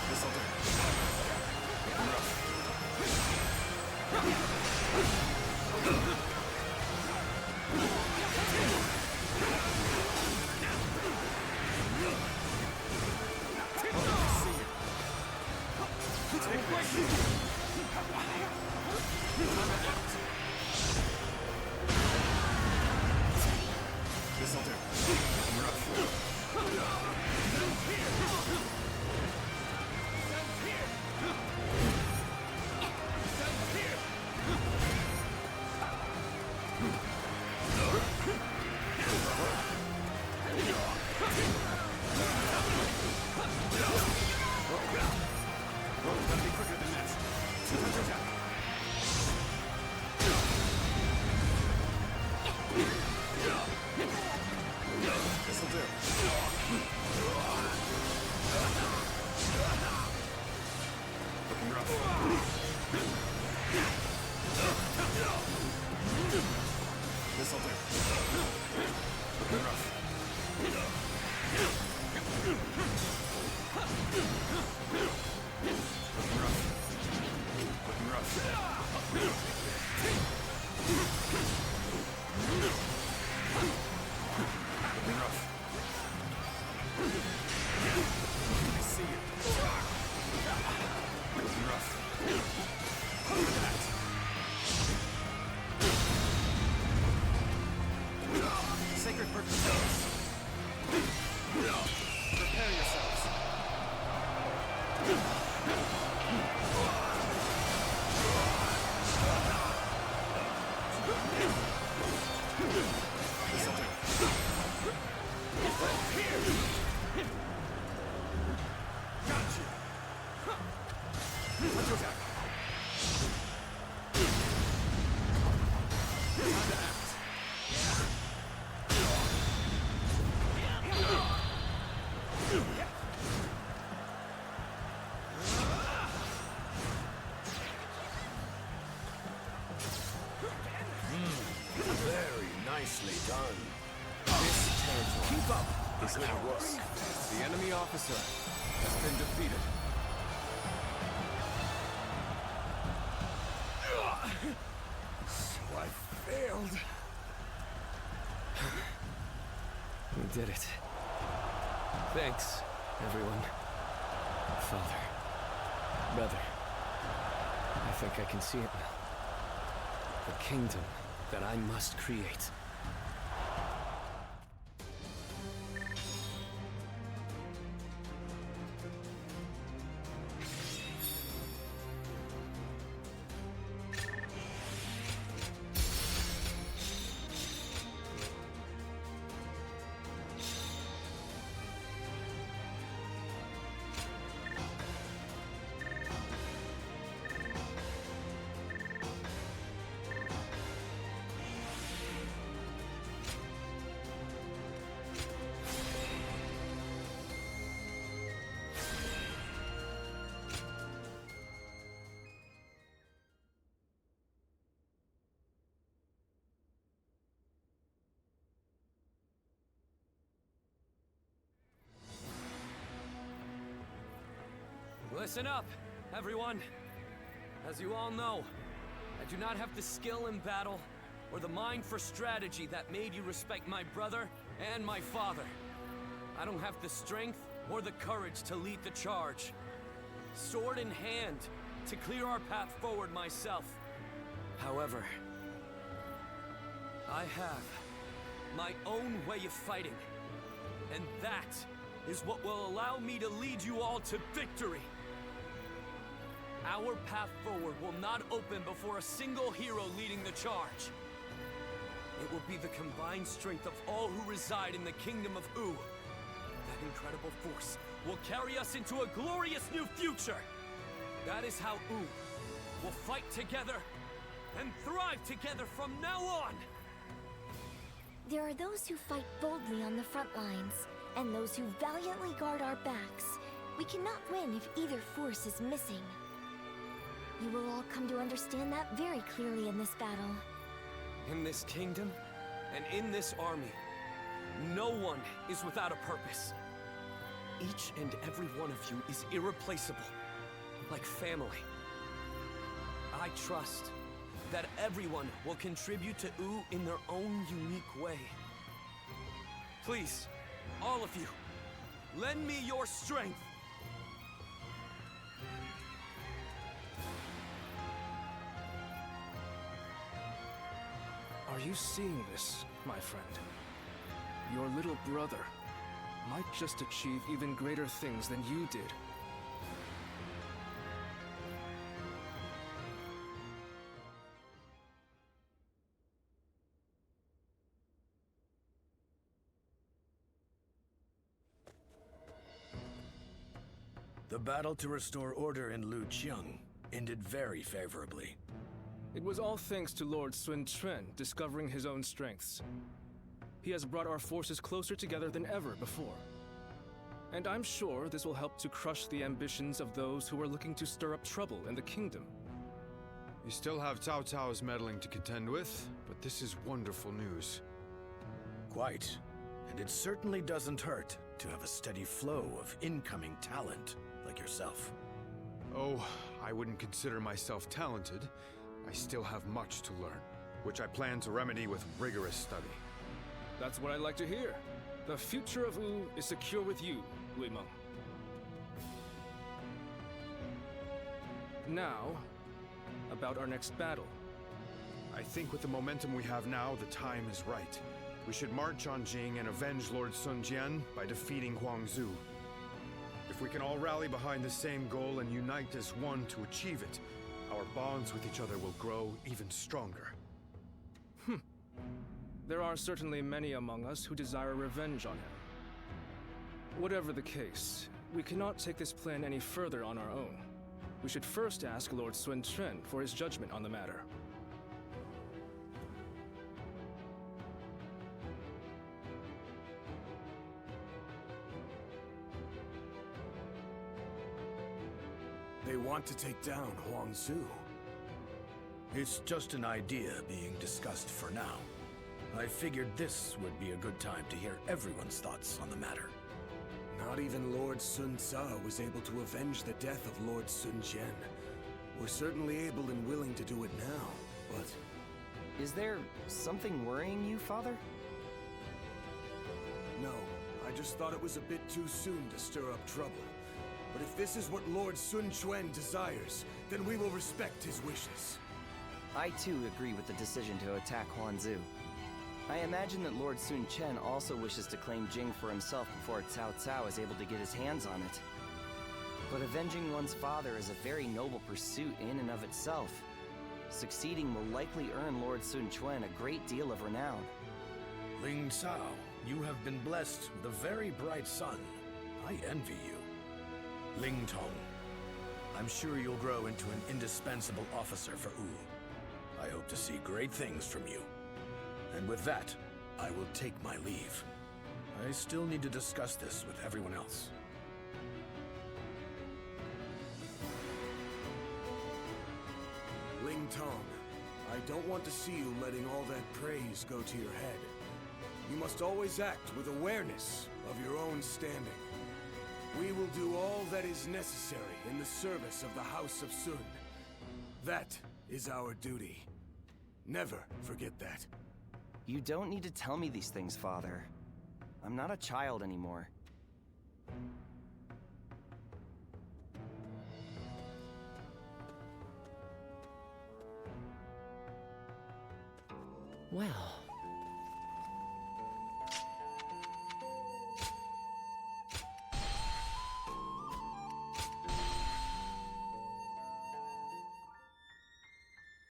This'll do. This'll do. Gotta be quicker than that. This'll do. Looking rough. This'll do. Looking rough. Looking rough. Looking rough. Looking rough. I see you. Looking rough. Look at that. Sacred purpose. Prepare yourselves. This'll do. Got you. Touch attack. Time to act. Very nicely done. This territory Keep up. is ours. The enemy officer has been defeated. So I failed. We did it. Thanks, everyone. Father. Brother. I think I can see it now. The kingdom that I must create. Listen up, everyone. As you all know, I do not have the skill in battle or the mind for strategy that made you respect my brother and my father. I don't have the strength or the courage to lead the charge. Sword in hand, to clear our path forward myself. However, I have my own way of fighting, and that is what will allow me to lead you all to victory. Our path forward will not open before a single hero leading the charge. It will be the combined strength of all who reside in the kingdom of U. That incredible force will carry us into a glorious new future. That is how U will fight together and thrive together from now on. There are those who fight boldly on the front lines, and those who valiantly guard our backs. We cannot win if either force is missing. You will all come to understand that very clearly in this battle. In this kingdom, and in this army, no one is without a purpose. Each and every one of you is irreplaceable, like family. I trust that everyone will contribute to U in their own unique way. Please, all of you, lend me your strength. Are you seeing this, my friend? Your little brother might just achieve even greater things than you did. The battle to restore order in Lujiang ended very favorably. It was all thanks to Lord Sun Quan discovering his own strengths. He has brought our forces closer together than ever before. And I'm sure this will help to crush the ambitions of those who are looking to stir up trouble in the kingdom. You still have Cao Cao's meddling to contend with, but this is wonderful news. Quite. And it certainly doesn't hurt to have a steady flow of incoming talent like yourself. Oh, I wouldn't consider myself talented. I still have much to learn, which I plan to remedy with rigorous study. That's what I'd like to hear. The future of U is secure with you, Wei Meng. Now, about our next battle. I think with the momentum we have now, the time is right. We should march on Jing and avenge Lord Sun Jian by defeating Huangzu. If we can all rally behind the same goal and unite as one to achieve it, our bonds with each other will grow even stronger. There are certainly many among us who desire revenge on him. Whatever the case, we cannot take this plan any further on our own. We should first ask Lord Sun Quan for his judgment on the matter. They want to take down Huangzu. It's just an idea being discussed for now. I figured this would be a good time to hear everyone's thoughts on the matter. Not even Lord Sun Ce was able to avenge the death of Lord Sun Jian. We're certainly able and willing to do it now, but... Is there something worrying you, Father? No, I just thought it was a bit too soon to stir up trouble. But if this is what Lord Sun Quan desires, then we will respect his wishes. I too agree with the decision to attack Huanzu. I imagine that Lord Sun Chen also wishes to claim Jing for himself before Cao Cao is able to get his hands on it. But avenging one's father is a very noble pursuit in and of itself. Succeeding will likely earn Lord Sun Quan a great deal of renown. Ling Cao, you have been blessed with a very bright son. I envy you. Ling Tong, I'm sure you'll grow into an indispensable officer for Wu. I hope to see great things from you. And with that, I will take my leave. I still need to discuss this with everyone else. Ling Tong, I don't want to see you letting all that praise go to your head. You must always act with awareness of your own standing. We will do all that is necessary in the service of the House of Sun. That is our duty. Never forget that. You don't need to tell me these things, Father. I'm not a child anymore. Well,